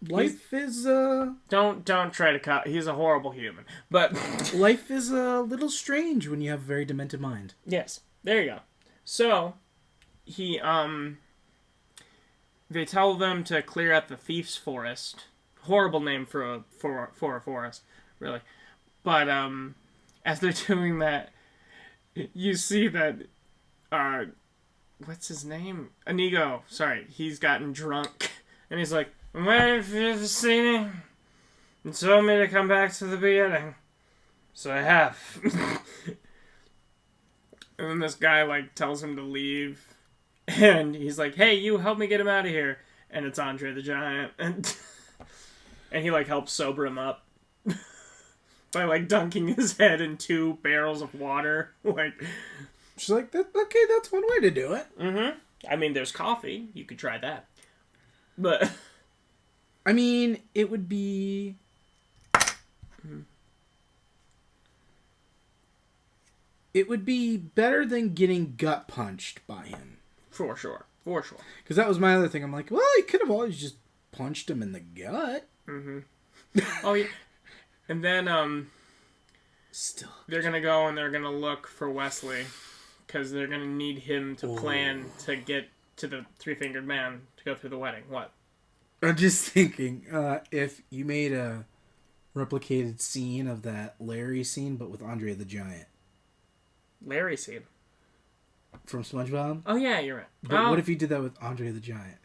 life is, Don't try to he's a horrible human. But life is a little strange when you have a very demented mind. Yes. There you go. So, they tell them to clear out the Thief's Forest. Horrible name for a forest, really. But, as they're doing that, you see that, what's his name? Inigo. Sorry, he's gotten drunk. And he's like, I'm waiting for you to see me. And told me to come back to the beginning. So I have. And then this guy, like, tells him to leave. And he's like, hey, you help me get him out of here. And it's Andre the Giant. And he, like, helps sober him up. By, like, dunking his head in 2 barrels of water. Like, she's like, okay, that's one way to do it. Mm-hmm. I mean, there's coffee. You could try that. But I mean, it would be... It would be better than getting gut punched by him. For sure. Because that was my other thing. I'm like, well, he could have always just punched him in the gut. Mm-hmm. Oh, yeah. And then, still, they're gonna go and they're gonna look for Wesley, because they're gonna need him to plan to get to the 3-fingered man to go through the wedding. What? I'm just thinking, if you made a replicated scene of that Larry scene, but with Andre the Giant. Larry scene? From SpongeBob? Oh, yeah, you're right. But what if you did that with Andre the Giant?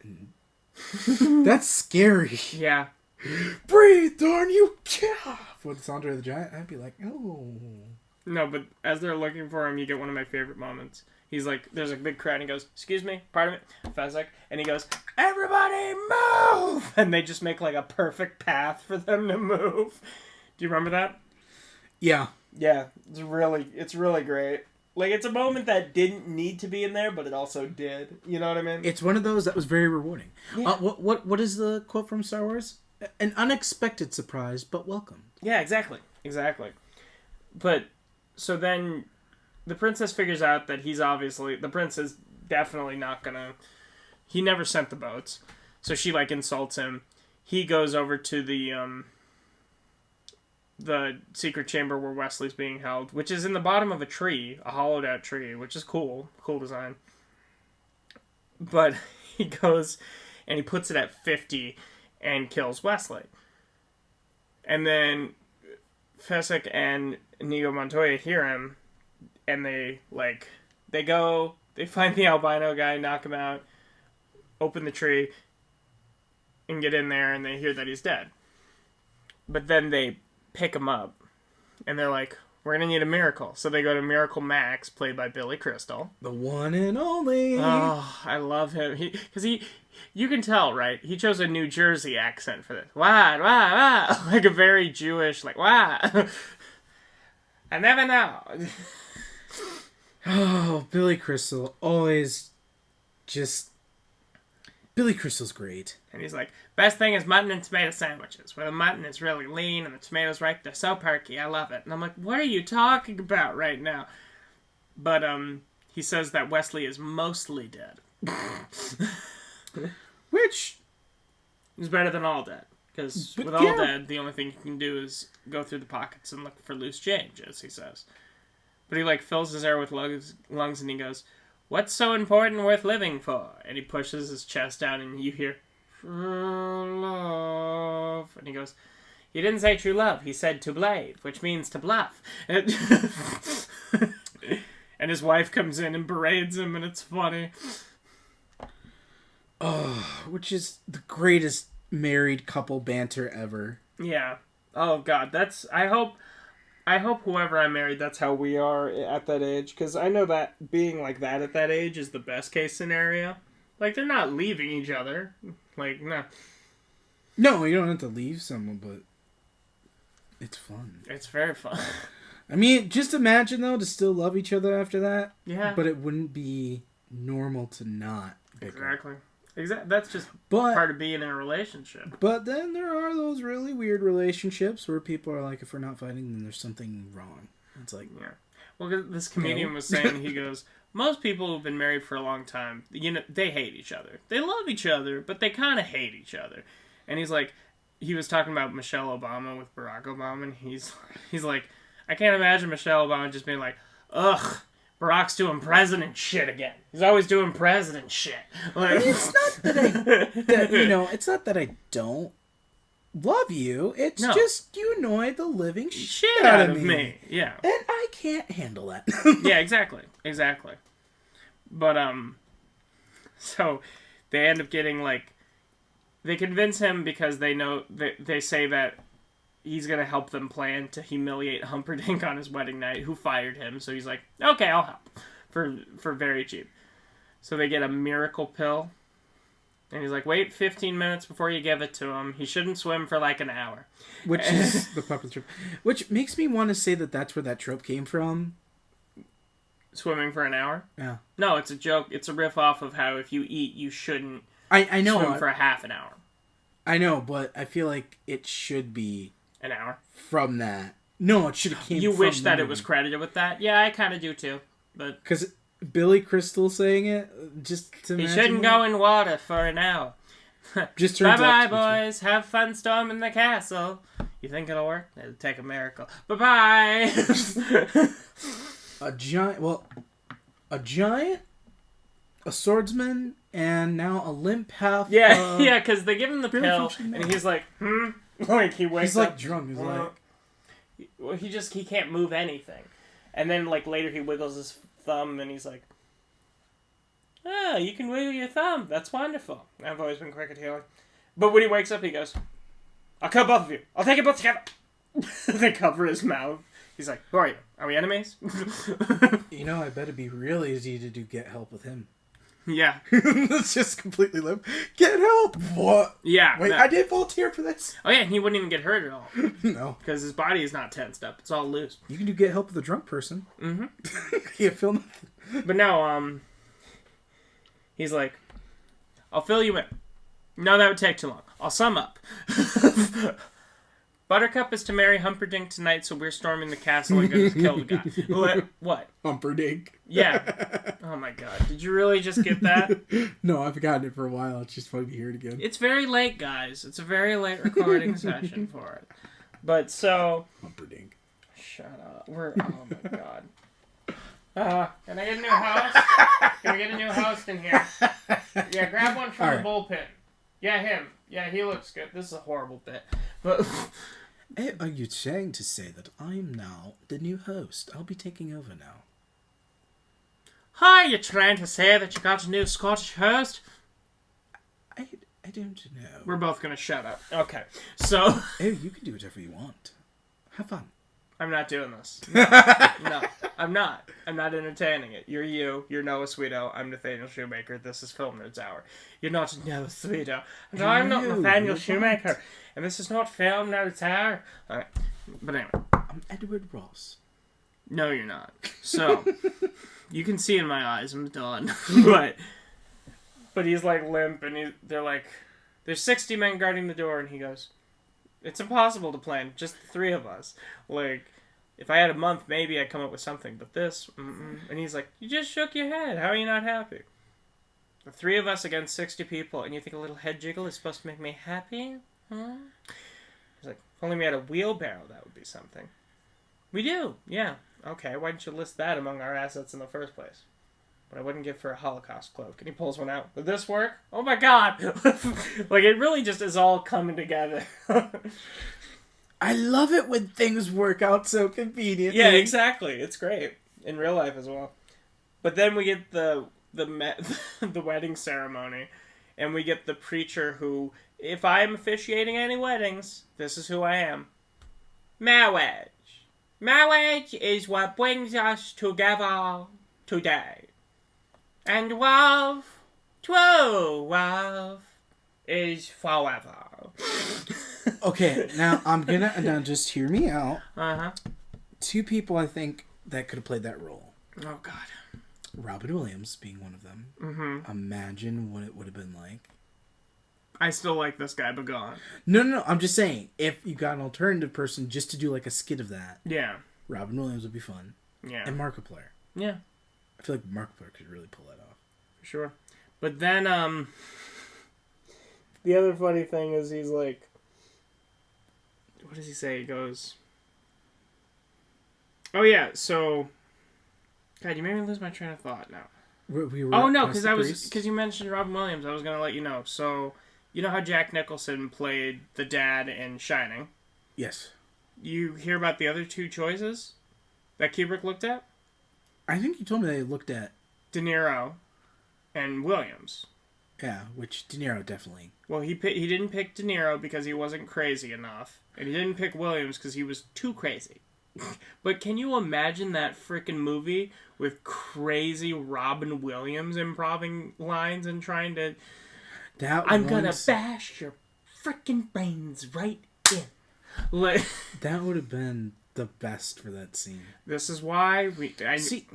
That's scary. Yeah. Breathe, darn you! With Andre the Giant, I'd be like, oh. No, but as they're looking for him, you get one of my favorite moments. He's like, there's a big crowd, and he goes, excuse me, pardon me, Fezzik, and he goes, everybody move! And they just make, like, a perfect path for them to move. Do you remember that? Yeah. Yeah, it's really great. Like, it's a moment that didn't need to be in there, but it also did. You know what I mean? It's one of those that was very rewarding. Yeah. What is the quote from Star Wars? An unexpected surprise, but welcome. Yeah, exactly. But, so then, the princess figures out that the prince is definitely not gonna, he never sent the boats. So she, like, insults him. He goes over to the secret chamber where Wesley's being held, which is in the bottom of a tree, a hollowed out tree, which is cool design. But he goes and he puts it at 50 and kills Wesley. And then Fezzik and Inigo Montoya hear him, and they find the albino guy, knock him out, open the tree, and get in there, and they hear that he's dead. But then they pick him up, and they're like, we're going to need a miracle. So they go to Miracle Max, played by Billy Crystal. The one and only. Oh, I love him. Because you can tell, right? He chose a New Jersey accent for this. Wah, wah, wah. Like a very Jewish, like, wah. I never know. Oh, Billy Crystal. Always just... Billy Crystal's great. And he's like, best thing is mutton and tomato sandwiches, where the mutton is really lean and the tomatoes right. They're so perky. I love it. And I'm like, what are you talking about right now? But he says that Wesley is mostly dead. Which is better than all dead. Because with all dead, the only thing you can do is go through the pockets and look for loose change, as he says. But he, like, fills his air with lungs and he goes, what's so important worth living for? And he pushes his chest down and you hear, true love. And he goes, he didn't say true love. He said to blave, which means to bluff. And his wife comes in and berates him and it's funny. Oh, which is the greatest married couple banter ever. Yeah. Oh, God. I hope whoever I married, that's how we are at that age. Because I know that being like that at that age is the best case scenario. Like, they're not leaving each other. Like, no. No, you don't have to leave someone, but it's fun. It's very fun. I mean, just imagine, though, to still love each other after that. Yeah. But it wouldn't be normal to not bicker. Exactly. That's just part of being in a relationship. But then there are those really weird relationships where people are like, if we're not fighting, then there's something wrong. It's like... Yeah. Well, this comedian was saying, he goes, most people who've been married for a long time, they hate each other. They love each other, but they kind of hate each other. And he's like, he was talking about Michelle Obama with Barack Obama, and he's like, I can't imagine Michelle Obama just being like, ugh, Barack's doing president shit again. He's always doing president shit. Like, it's not that it's not that I don't love you. It's just you annoy the living shit out of me. Yeah. And I can't handle that. Yeah, exactly. But, so they end up getting, like, they convince him because they know, they say that he's going to help them plan to humiliate Humperdinck on his wedding night, who fired him. So he's like, okay, I'll help for very cheap. So they get a miracle pill. And he's like, wait 15 minutes before you give it to him. He shouldn't swim for like an hour. Which is the puppet trope. Which makes me want to say that that's where that trope came from. Swimming for an hour? Yeah. No, it's a joke. It's a riff off of how if you eat, you shouldn't I know swim for a half an hour. I know, but I feel like it should be... An hour? From that. No, it should have came from... You wish that it was credited with that? Yeah, I kind of do too. But because Billy Crystal saying it, just to he shouldn't go in water for an hour. Just turns Bye-bye, boys. Have fun storming the castle. You think it'll work? It'll take a miracle. Bye-bye! A giant, a swordsman, and now a limp half... Yeah, because they give him the pill, and he's like, Like, he wakes up... He's like drunk. He's like... Well, he can't move anything. And then, like, later he wiggles his thumb, and he's like, oh, you can wiggle your thumb. That's wonderful. I've always been quick at healing. But when he wakes up, he goes, I'll kill both of you. I'll take you both together. They cover his mouth. He's like, who are you? Are we enemies? I bet it'd be real easy to get help with him. Yeah. That's just completely limp. Get help! What? Yeah. Wait, I did volunteer for this. Oh, yeah, and he wouldn't even get hurt at all. No. Because his body is not tensed up. It's all loose. You can get help with a drunk person. Mm-hmm. Can't feel nothing. But no, he's like, I'll fill you in. No, that would take too long. I'll sum up. Buttercup is to marry Humperdinck tonight, so we're storming the castle and going to kill the guy. What? Humperdinck. Yeah. Oh my god. Did you really just get that? No, I've forgotten it for a while. It's just funny to hear it again. It's very late, guys. It's a very late recording session for it. But so... Humperdinck. Shut up. Oh my god. Can I get a new house? Can we get a new host in here? Yeah, grab one from the bullpen. Yeah, him. Yeah, he looks good. This is a horrible bit. But... Are you trying to say that I'm now the new host? I'll be taking over now. Hi, you trying to say that you got a new Scottish host? I don't know. We're both going to shut up. Okay, so... Oh, you can do whatever you want. Have fun. I'm not doing this. No, I'm not. I'm not entertaining it. You're Noah Sweeto. I'm Nathaniel Shoemaker. This is Film Nerds Hour. You're not Noah Sweeto. No, I'm not Nathaniel Shoemaker. Not. And this is not Film Nerds Hour. Alright. But anyway. I'm Edward Ross. No, you're not. So, you can see in my eyes I'm done. but he's like limp and they're like, there's 60 men guarding the door and he goes, it's impossible to plan, just the 3 of us. Like, if I had a month, maybe I'd come up with something, but this, And he's like, you just shook your head. How are you not happy? The 3 of us against 60 people, and you think a little head jiggle is supposed to make me happy? Huh? He's like, if only we had a wheelbarrow, that would be something. We do, yeah. Okay, why didn't you list that among our assets in the first place? But I wouldn't give for a Holocaust cloak. And he pulls one out. Would this work? Oh my god! Like, it really just is all coming together. I love it when things work out so conveniently. Yeah, exactly. It's great. In real life as well. But then we get the wedding ceremony. And we get the preacher who, if I'm officiating any weddings, this is who I am. Marriage. Marriage is what brings us together today. And love, true love, is forever. Okay, now now just hear me out. Uh-huh. 2 people I think that could have played that role. Oh, God. Robin Williams being one of them. Mm-hmm. Imagine what it would have been like. I still like this guy, but go on. No. I'm just saying, if you got an alternative person just to do like a skit of that. Yeah. Robin Williams would be fun. Yeah. And Markiplier. Yeah. I feel like Markiplier could really pull that off. For sure. But then, the other funny thing is he's like, what does he say? He goes, oh yeah, so, God, you made me lose my train of thought now. We were because you mentioned Robin Williams. I was going to let you know. So, you know how Jack Nicholson played the dad in Shining? Yes. You hear about the other 2 choices that Kubrick looked at? I think you told me they looked at De Niro and Williams. Yeah, which De Niro definitely. Well, he didn't pick De Niro because he wasn't crazy enough. And he didn't pick Williams because he was too crazy. But can you imagine that freaking movie with crazy Robin Williams improving lines and trying to... I'm gonna bash your freaking brains right in. Like, that would have been the best for that scene. This is why see.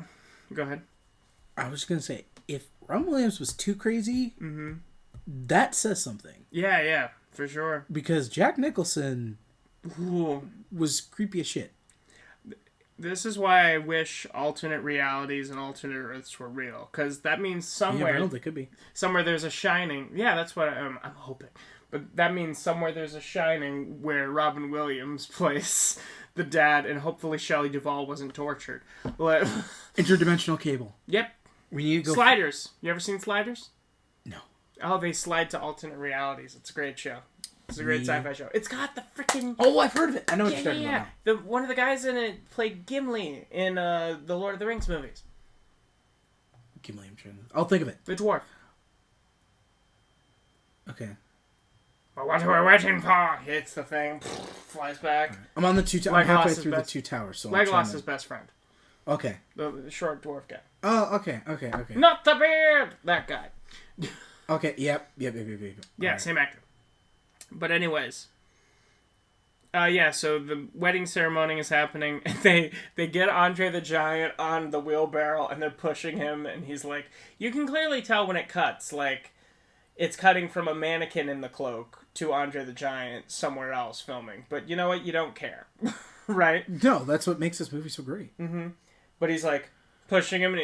Go ahead. I was gonna say, if Robin Williams was too crazy, that says something. Yeah, for sure. Because Jack Nicholson was creepy as shit. This is why I wish alternate realities and alternate Earths were real. Because that means somewhere... Yeah, they could be. Somewhere there's a Shining. Yeah, that's what I'm hoping. But that means somewhere there's a Shining where Robin Williams plays the dad and hopefully Shelley Duvall wasn't tortured. Interdimensional cable. Yep. We need to go... Sliders. You ever seen Sliders? No. Oh, they slide to alternate realities. It's a great show. It's a great sci-fi show. It's got the freaking... Oh, I've heard of it. I know what you're talking about now. One of the guys in it played Gimli in the Lord of the Rings movies. Gimli, I'm trying to... I'll think of it. The dwarf. Okay. Well, what are we waiting for? Hits the thing. Flies back. Right. I'm on the 2 towers. I'm halfway through the 2 towers. So Legolas' is best friend. Okay. The short dwarf guy. Oh, okay. Not the beard! That guy. Okay, yep. Yeah, right. Same actor. But anyways, so the wedding ceremony is happening, and they get Andre the Giant on the wheelbarrow, and they're pushing him, and he's like, you can clearly tell when it cuts, like, it's cutting from a mannequin in the cloak to Andre the Giant somewhere else filming. But you know what? You don't care. Right? No, that's what makes this movie so great. Mm-hmm. But he's like, pushing him,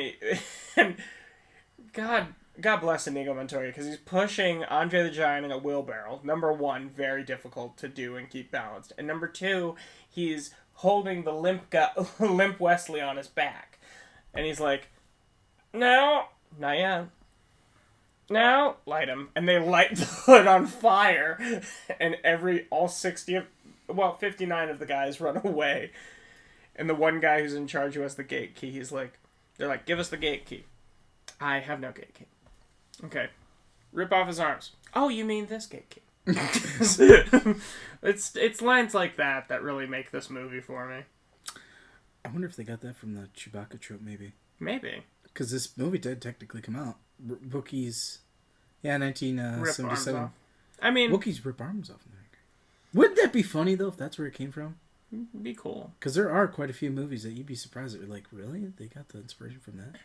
and God bless Inigo Montoya, because he's pushing Andre the Giant in a wheelbarrow. Number 1, very difficult to do and keep balanced. And number 2, he's holding the limp Wesley on his back. And he's like, no, not yet. No, light him. And they light the hood on fire. And all 59 of the guys run away. And the one guy who's in charge who has the gate key, they're like, give us the gate key. I have no gate key. Okay. Rip off his arms. Oh, you mean this gate key. It's lines like that really make this movie for me. I wonder if they got that from the Chewbacca trope, maybe. Maybe. Because this movie did technically come out. Wookiees... Yeah, 1977. I mean... Wookiees rip arms off. Wouldn't that be funny, though, if that's where it came from? It'd be cool. Because there are quite a few movies that you'd be surprised at. You're like, really? They got the inspiration from that?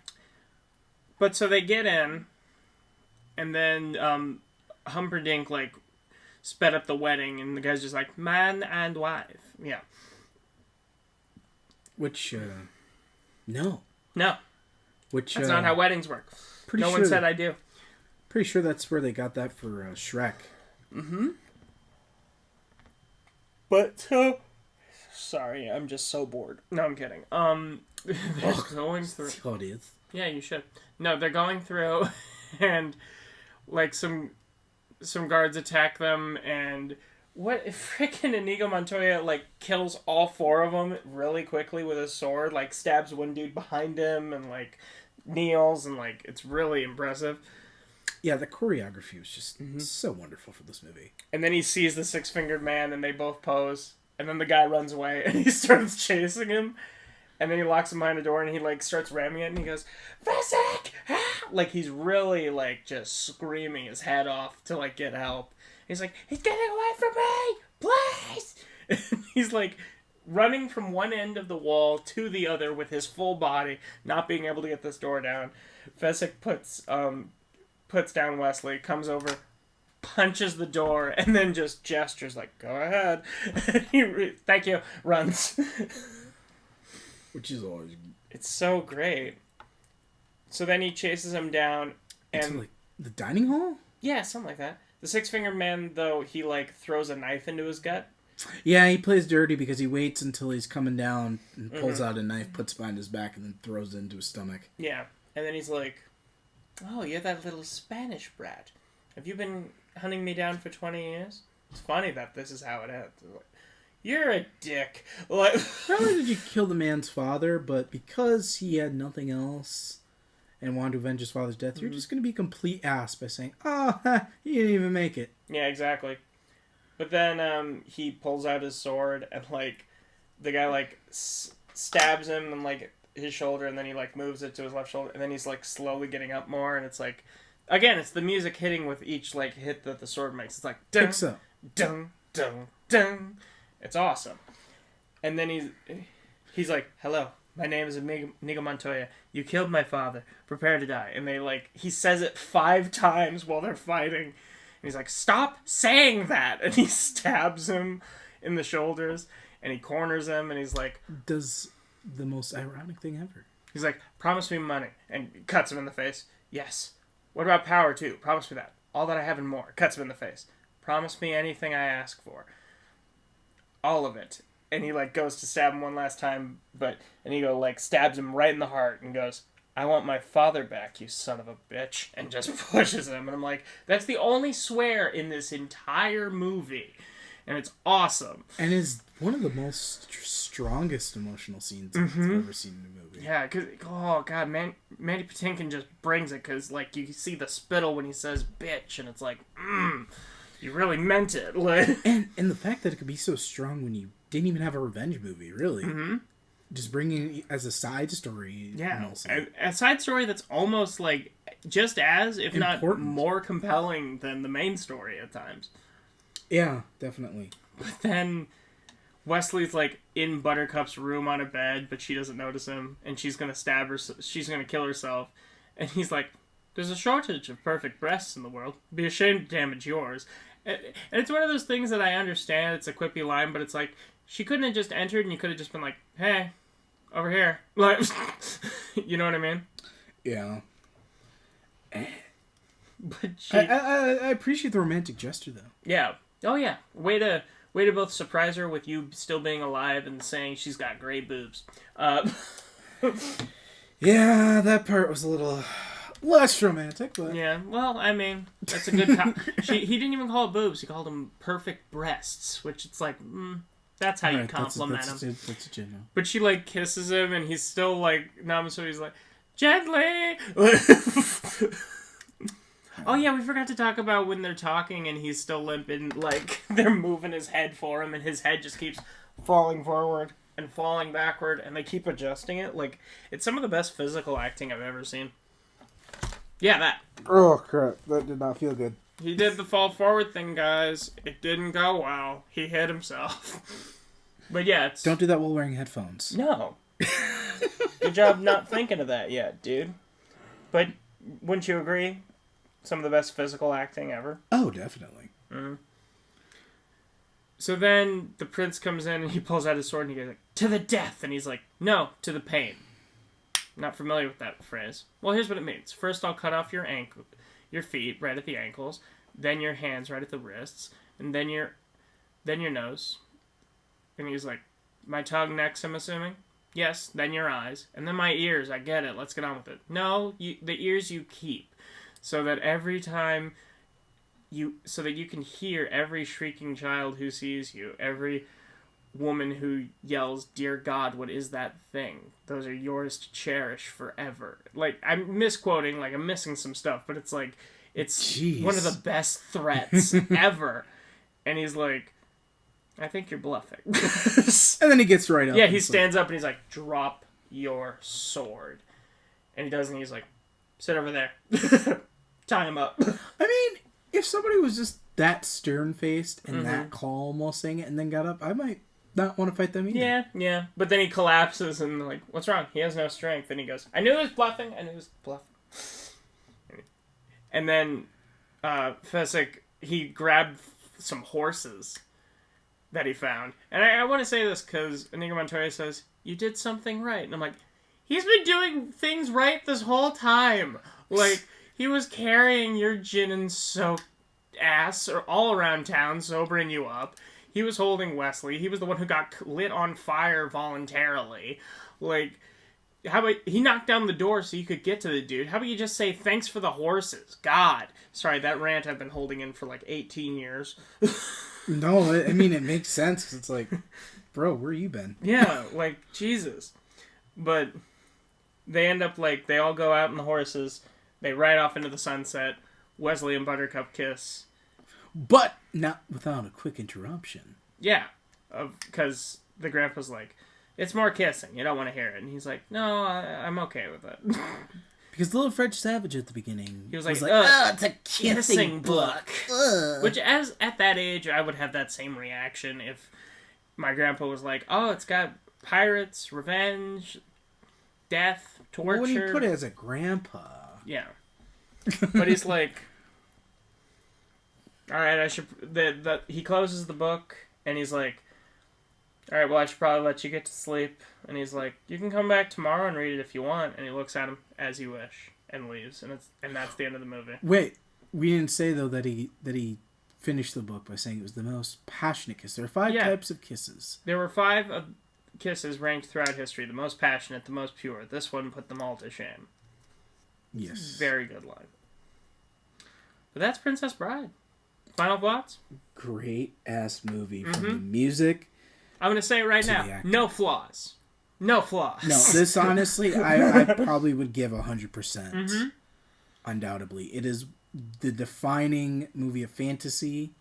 But so they get in, and then Humperdinck, like, sped up the wedding, and the guy's just like, man and wife. Yeah. Which, no. No. Which, that's not how weddings work. No one said I do. Pretty sure that's where they got that for Shrek. Mm-hmm. But, so... Sorry, I'm just so bored. No, I'm kidding. They're going through... That's how it is. Yeah, you should. No, they're going through, and, like, some guards attack them, and... What if frickin' Inigo Montoya, like, kills all 4 of them really quickly with his sword, like, stabs one dude behind him, and, like, kneels, and, like, it's really impressive. Yeah, the choreography was just so wonderful for this movie. And then he sees the 6-fingered man, and they both pose, and then the guy runs away, and he starts chasing him, and then he locks him behind a door, and he, like, starts ramming it, and he goes, Vasek! Like, he's really, like, just screaming his head off to, like, get help. He's like, he's getting away from me! Please! And he's, like, running from one end of the wall to the other with his full body, not being able to get this door down. Vasek puts down Wesley, comes over, punches the door, and then just gestures like, go ahead. Thank you. Runs. Which is always... It's so great. So then he chases him down, and... Into, like, the dining hall? Yeah, something like that. The 6-fingered man, though, he, like, throws a knife into his gut. Yeah, he plays dirty because he waits until he's coming down and pulls out a knife, puts it behind his back, and then throws it into his stomach. Yeah, and then he's like, oh, you're that little Spanish brat. Have you been hunting me down for 20 years? It's funny that this is how it ends. Like, you're a dick. Like, not only did you kill the man's father, but because he had nothing else and wanted to avenge his father's death, you're just going to be a complete ass by saying, oh, he didn't even make it. Yeah, exactly. But then he pulls out his sword, and, like, the guy, like, stabs him in, like, his shoulder, and then he, like, moves it to his left shoulder, and then he's, like, slowly getting up more, and it's, like, again, it's the music hitting with each, like, hit that the sword makes. It's like, dun, dun, dun, dun. It's awesome. And then he's like, hello, my name is Inigo Montoya. You killed my father. Prepare to die. And they, like, he says it 5 times while they're fighting. And he's like, stop saying that. And he stabs him in the shoulders. And he corners him. And he's like... Does the most ironic thing ever. He's like, promise me money. And cuts him in the face. Yes. What about power, too? Promise me that. All that I have and more. Cuts him in the face. Promise me anything I ask for. All of it. And he, like, goes to stab him one last time, but Inigo, like, stabs him right in the heart and goes, I want my father back, you son of a bitch, and just pushes him. And I'm like, that's the only swear in this entire movie. And it's awesome. And is one of the most strongest emotional scenes I've ever seen in a movie. Yeah, because, oh, God, Mandy Patinkin just brings it, because, like, you see the spittle when he says bitch, and it's like, you really meant it. Like, and the fact that it could be so strong when you didn't even have a revenge movie, really. Just bringing it as a side story. Yeah, a side story that's almost, like, just as, if not more compelling than the main story at times. Yeah, definitely. But then Wesley's, like, in Buttercup's room on a bed, but she doesn't notice him, and she's gonna stab her, she's gonna kill herself, and he's like, there's a shortage of perfect breasts in the world. Be ashamed to damage yours. And it's one of those things that I understand, it's a quippy line, but it's like, she couldn't have just entered and you could have just been like, hey, over here. Like, you know what I mean? Yeah. But I appreciate the romantic gesture, though. Yeah. Oh, yeah. Way to both surprise her with you still being alive and saying she's got great boobs. Yeah, that part was a little less romantic, but... Yeah, well, I mean, that's a good... He didn't even call it boobs. He called them perfect breasts, which it's like, that's how you compliment him. That's a general. But she, like, kisses him, and he's still, like, so he's like, gently! Oh, yeah, we forgot to talk about when they're talking, and he's still limping, like, they're moving his head for him, and his head just keeps falling forward. and falling backward, and they keep adjusting it. Like, it's some of the best physical acting I've ever seen. Yeah, that. Oh, crap. That did not feel good. He did the fall forward thing, guys. It didn't go well. He hit himself. But yeah, it's... Don't do that while wearing headphones. No. Good job not thinking of that yet, dude. But wouldn't you agree? Some of the best physical acting ever. Oh, definitely. Mm-hmm. So then the prince comes in and he pulls out his sword and he goes like, to the death! And he's like, no, to the pain. Not familiar with that phrase. Well, here's what it means. First, I'll cut off your feet right at the ankles, then your hands right at the wrists, and then your nose. And he's like, my tongue next, I'm assuming? Yes, then your eyes. And then my ears, I get it, let's get on with it. No, the ears you keep. So that every time so that you can hear every shrieking child who sees you, every woman who yells, dear God, what is that thing? Those are yours to cherish forever. Like, I'm misquoting, like, I'm missing some stuff, but it's like, it's Jeez. One of the best threats ever. And he's like, I think you're bluffing. And then he gets right up. Yeah, he stands up and he's like, drop your sword. And he does, and he's like, sit over there. Tie him up. I mean, if somebody was just that stern-faced and that calm while saying it and then got up, I might not want to fight them either. Yeah. But then he collapses and like, what's wrong? He has no strength. And he goes, I knew he was bluffing. And then Fezzik, he grabbed some horses that he found. And I want to say this because Inigo Montoya says, you did something right. And I'm like, he's been doing things right this whole time. Like, he was carrying your gin and soaked ass all around town, sobering you up. He was holding Wesley. He was the one who got lit on fire voluntarily. Like, how about he knocked down the door so you could get to the dude? How about you just say thanks for the horses? God. Sorry, that rant I've been holding in for like 18 years. No, I mean, it makes sense because it's like, bro, where you been? Yeah, like, Jesus. But they end up like, they all go out on the horses. They ride off into the sunset. Wesley and Buttercup kiss. But not without a quick interruption. Yeah. Because the grandpa's like, it's more kissing. You don't want to hear it. And he's like, no, I'm okay with it. Because Little Fred Savage at the beginning... He was like, oh, it's a kissing book. Which, at that age, I would have that same reaction if my grandpa was like, oh, it's got pirates, revenge, death, torture. Well, when you put it as a grandpa... Yeah. But he's like, all right, I should... He closes the book, and he's like, all right, well, I should probably let you get to sleep. And he's like, you can come back tomorrow and read it if you want. And he looks at him, as you wish, and leaves. And that's the end of the movie. Wait, we didn't say, though, that he finished the book by saying it was the most passionate kiss. There are 5 types of kisses. There were 5 kisses ranked throughout history. The most passionate, the most pure. This one put them all to shame. Yes. Very good line. But that's Princess Bride. Final thoughts? Great ass movie. From the music. I'm going to say it right now. No flaws. No flaws. No, this honestly, I probably would give 100%. Undoubtedly. It is the defining movie of fantasy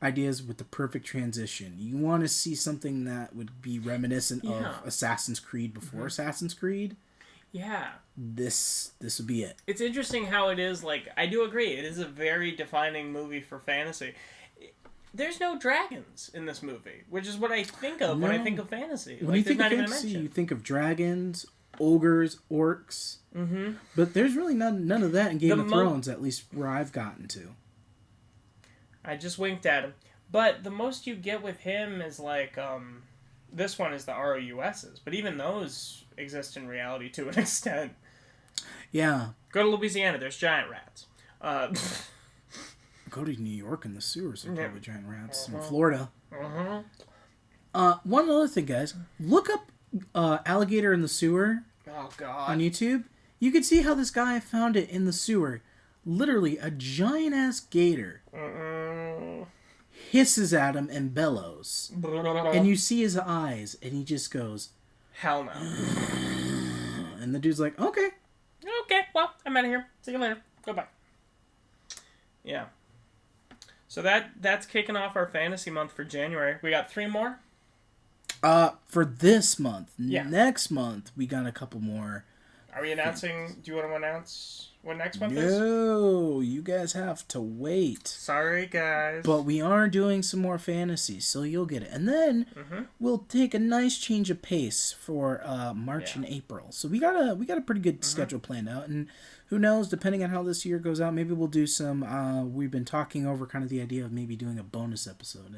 ideas with the perfect transition. You want to see something that would be reminiscent of Assassin's Creed before Assassin's Creed? Yeah. This would be it. It's interesting how it is, like, I do agree, it is a very defining movie for fantasy. There's no dragons in this movie, which is what I think of when I think of fantasy. When you think of fantasy, you think of dragons, ogres, orcs. But there's really none of that in Game of Thrones, at least where I've gotten to. I just winked at him. But the most you get with him is like, this one is the ROUSs, but even those exist in reality to an extent. Yeah. Go to Louisiana, there's giant rats. Go to New York and the sewers are probably giant rats. In Florida. One other thing, guys. Look up Alligator in the Sewer on YouTube. You can see how this guy found it in the sewer. Literally, a giant-ass gator hisses at him and bellows. And you see his eyes, and he just goes, hell no. And the dude's like, okay. Okay, well, I'm out of here. See you later. Goodbye. Yeah. So that's kicking off our fantasy month for January. We got 3 more? For this month. Yeah. Next month, we got a couple more. Are we announcing? Do you want to announce what next month is? No, you guys have to wait. Sorry, guys. But we are doing some more fantasy, so you'll get it. And then we'll take a nice change of pace for March and April. So we got a pretty good schedule planned out. And who knows, depending on how this year goes out, maybe we'll do some... we've been talking over kind of the idea of maybe doing a bonus episode.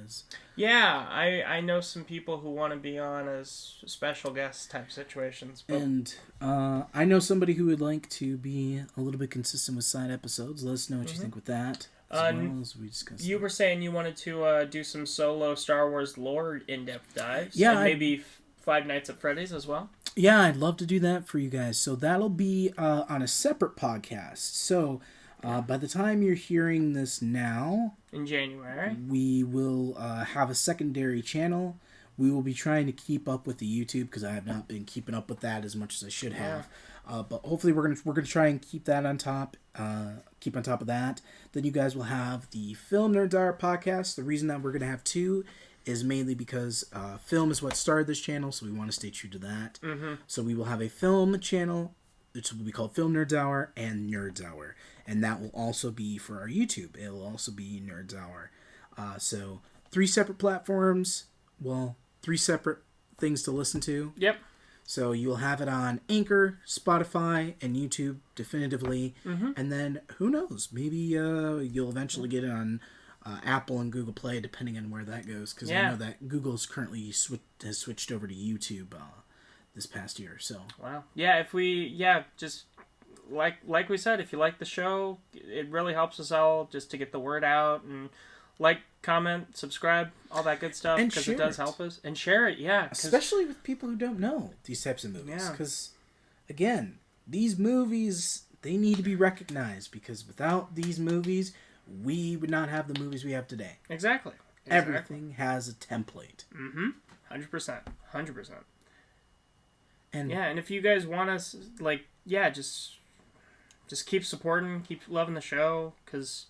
Yeah, I know some people who want to be on as special guest type situations. But... And I know somebody who would like to be a little bit consistent with side episodes. Let us know what you think with that. You were saying you wanted to do some solo Star Wars lore in-depth dives. Yeah. And maybe Five Nights at Freddy's as well. Yeah, I'd love to do that for you guys. So that'll be on a separate podcast. So by the time you're hearing this now... In January. We will have a secondary channel. We will be trying to keep up with the YouTube because I have not been keeping up with that as much as I should have. But hopefully we're gonna try and keep that on top. Keep on top of that. Then you guys will have the Film Nerds Hour podcast. The reason that we're gonna have two is mainly because film is what started this channel, so we want to stay true to that. So we will have a film channel, which will be called Film Nerds Hour and Nerds Hour, and that will also be for our YouTube. It will also be Nerds Hour. So 3 separate platforms. Well, 3 separate things to listen to. Yep. So you'll have it on Anchor, Spotify, and YouTube definitively. And then, who knows, maybe you'll eventually get it on Apple and Google Play, depending on where that goes. Because I know that Google's currently has switched over to YouTube this past year. So wow. Yeah, just like we said, if you like the show, it really helps us all just to get the word out and comment, subscribe, all that good stuff, because it does help us. And share it, yeah. Especially with people who don't know these types of movies. Because, again, these movies, they need to be recognized, because without these movies, we would not have the movies we have today. Exactly. Everything has a template. 100%. 100%. And and if you guys want us, just keep supporting, keep loving the show, because...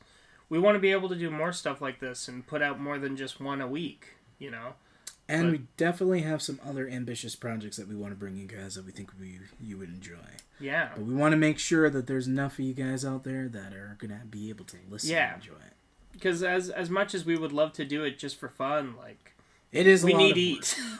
we want to be able to do more stuff like this and put out more than just one a week, you know? And we definitely have some other ambitious projects that we want to bring you guys that we think you would enjoy. Yeah. But we want to make sure that there's enough of you guys out there that are going to be able to listen and enjoy it. Because as much as we would love to do it just for fun, it is a lot of work.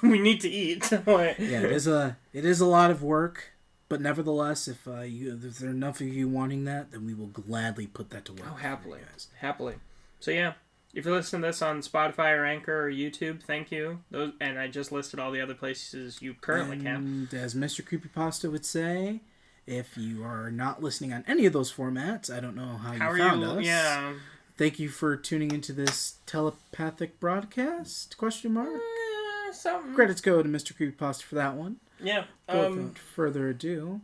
We need to eat. It is a lot of work. But nevertheless, if there are enough of you wanting that, then we will gladly put that to work. Oh, happily. Happily. So, yeah. If you're listening to this on Spotify or Anchor or YouTube, thank you. And I just listed all the other places you currently can. And as Mr. Creepypasta would say, if you are not listening on any of those formats, I don't know how you found us. Yeah. Thank you for tuning into this telepathic broadcast? ? Something. Credits go to Mr. Creepypasta for that one. Yeah. Without further ado,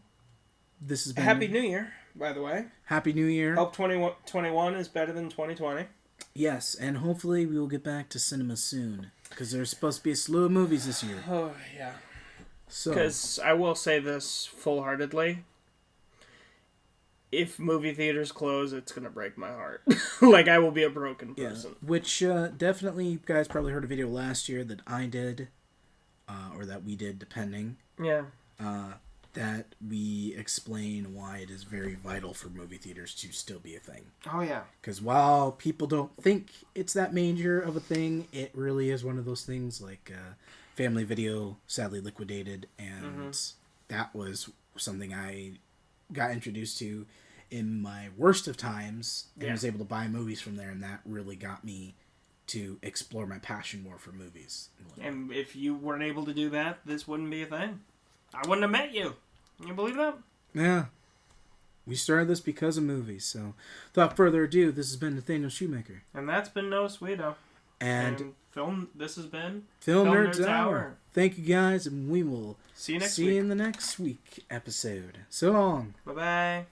this has been... Happy New Year, by the way. Happy New Year. Hope 2021 is better than 2020. Yes, and hopefully we will get back to cinema soon, because there's supposed to be a slew of movies this year. Oh, yeah. So, because I will say this full-heartedly. If movie theaters close, it's going to break my heart. I will be a broken person. Yeah, which definitely, you guys probably heard a video last year that I did, or that we did, depending. Yeah. That we explain why it is very vital for movie theaters to still be a thing. Oh, yeah. Because while people don't think it's that major of a thing, it really is one of those things. Family Video sadly liquidated, and that was something I got introduced to in my worst of times, and was able to buy movies from there, and that really got me to explore my passion more for movies. And if you weren't able to do that, this wouldn't be a thing. I wouldn't have met you. Can you believe that? Yeah. We started this because of movies, so without further ado, this has been Nathaniel Shoemaker. And that's been Noah Sweeto. And this has been Film Nerds Hour. Thank you guys, and we will see you in the next week episode. So long. Bye-bye.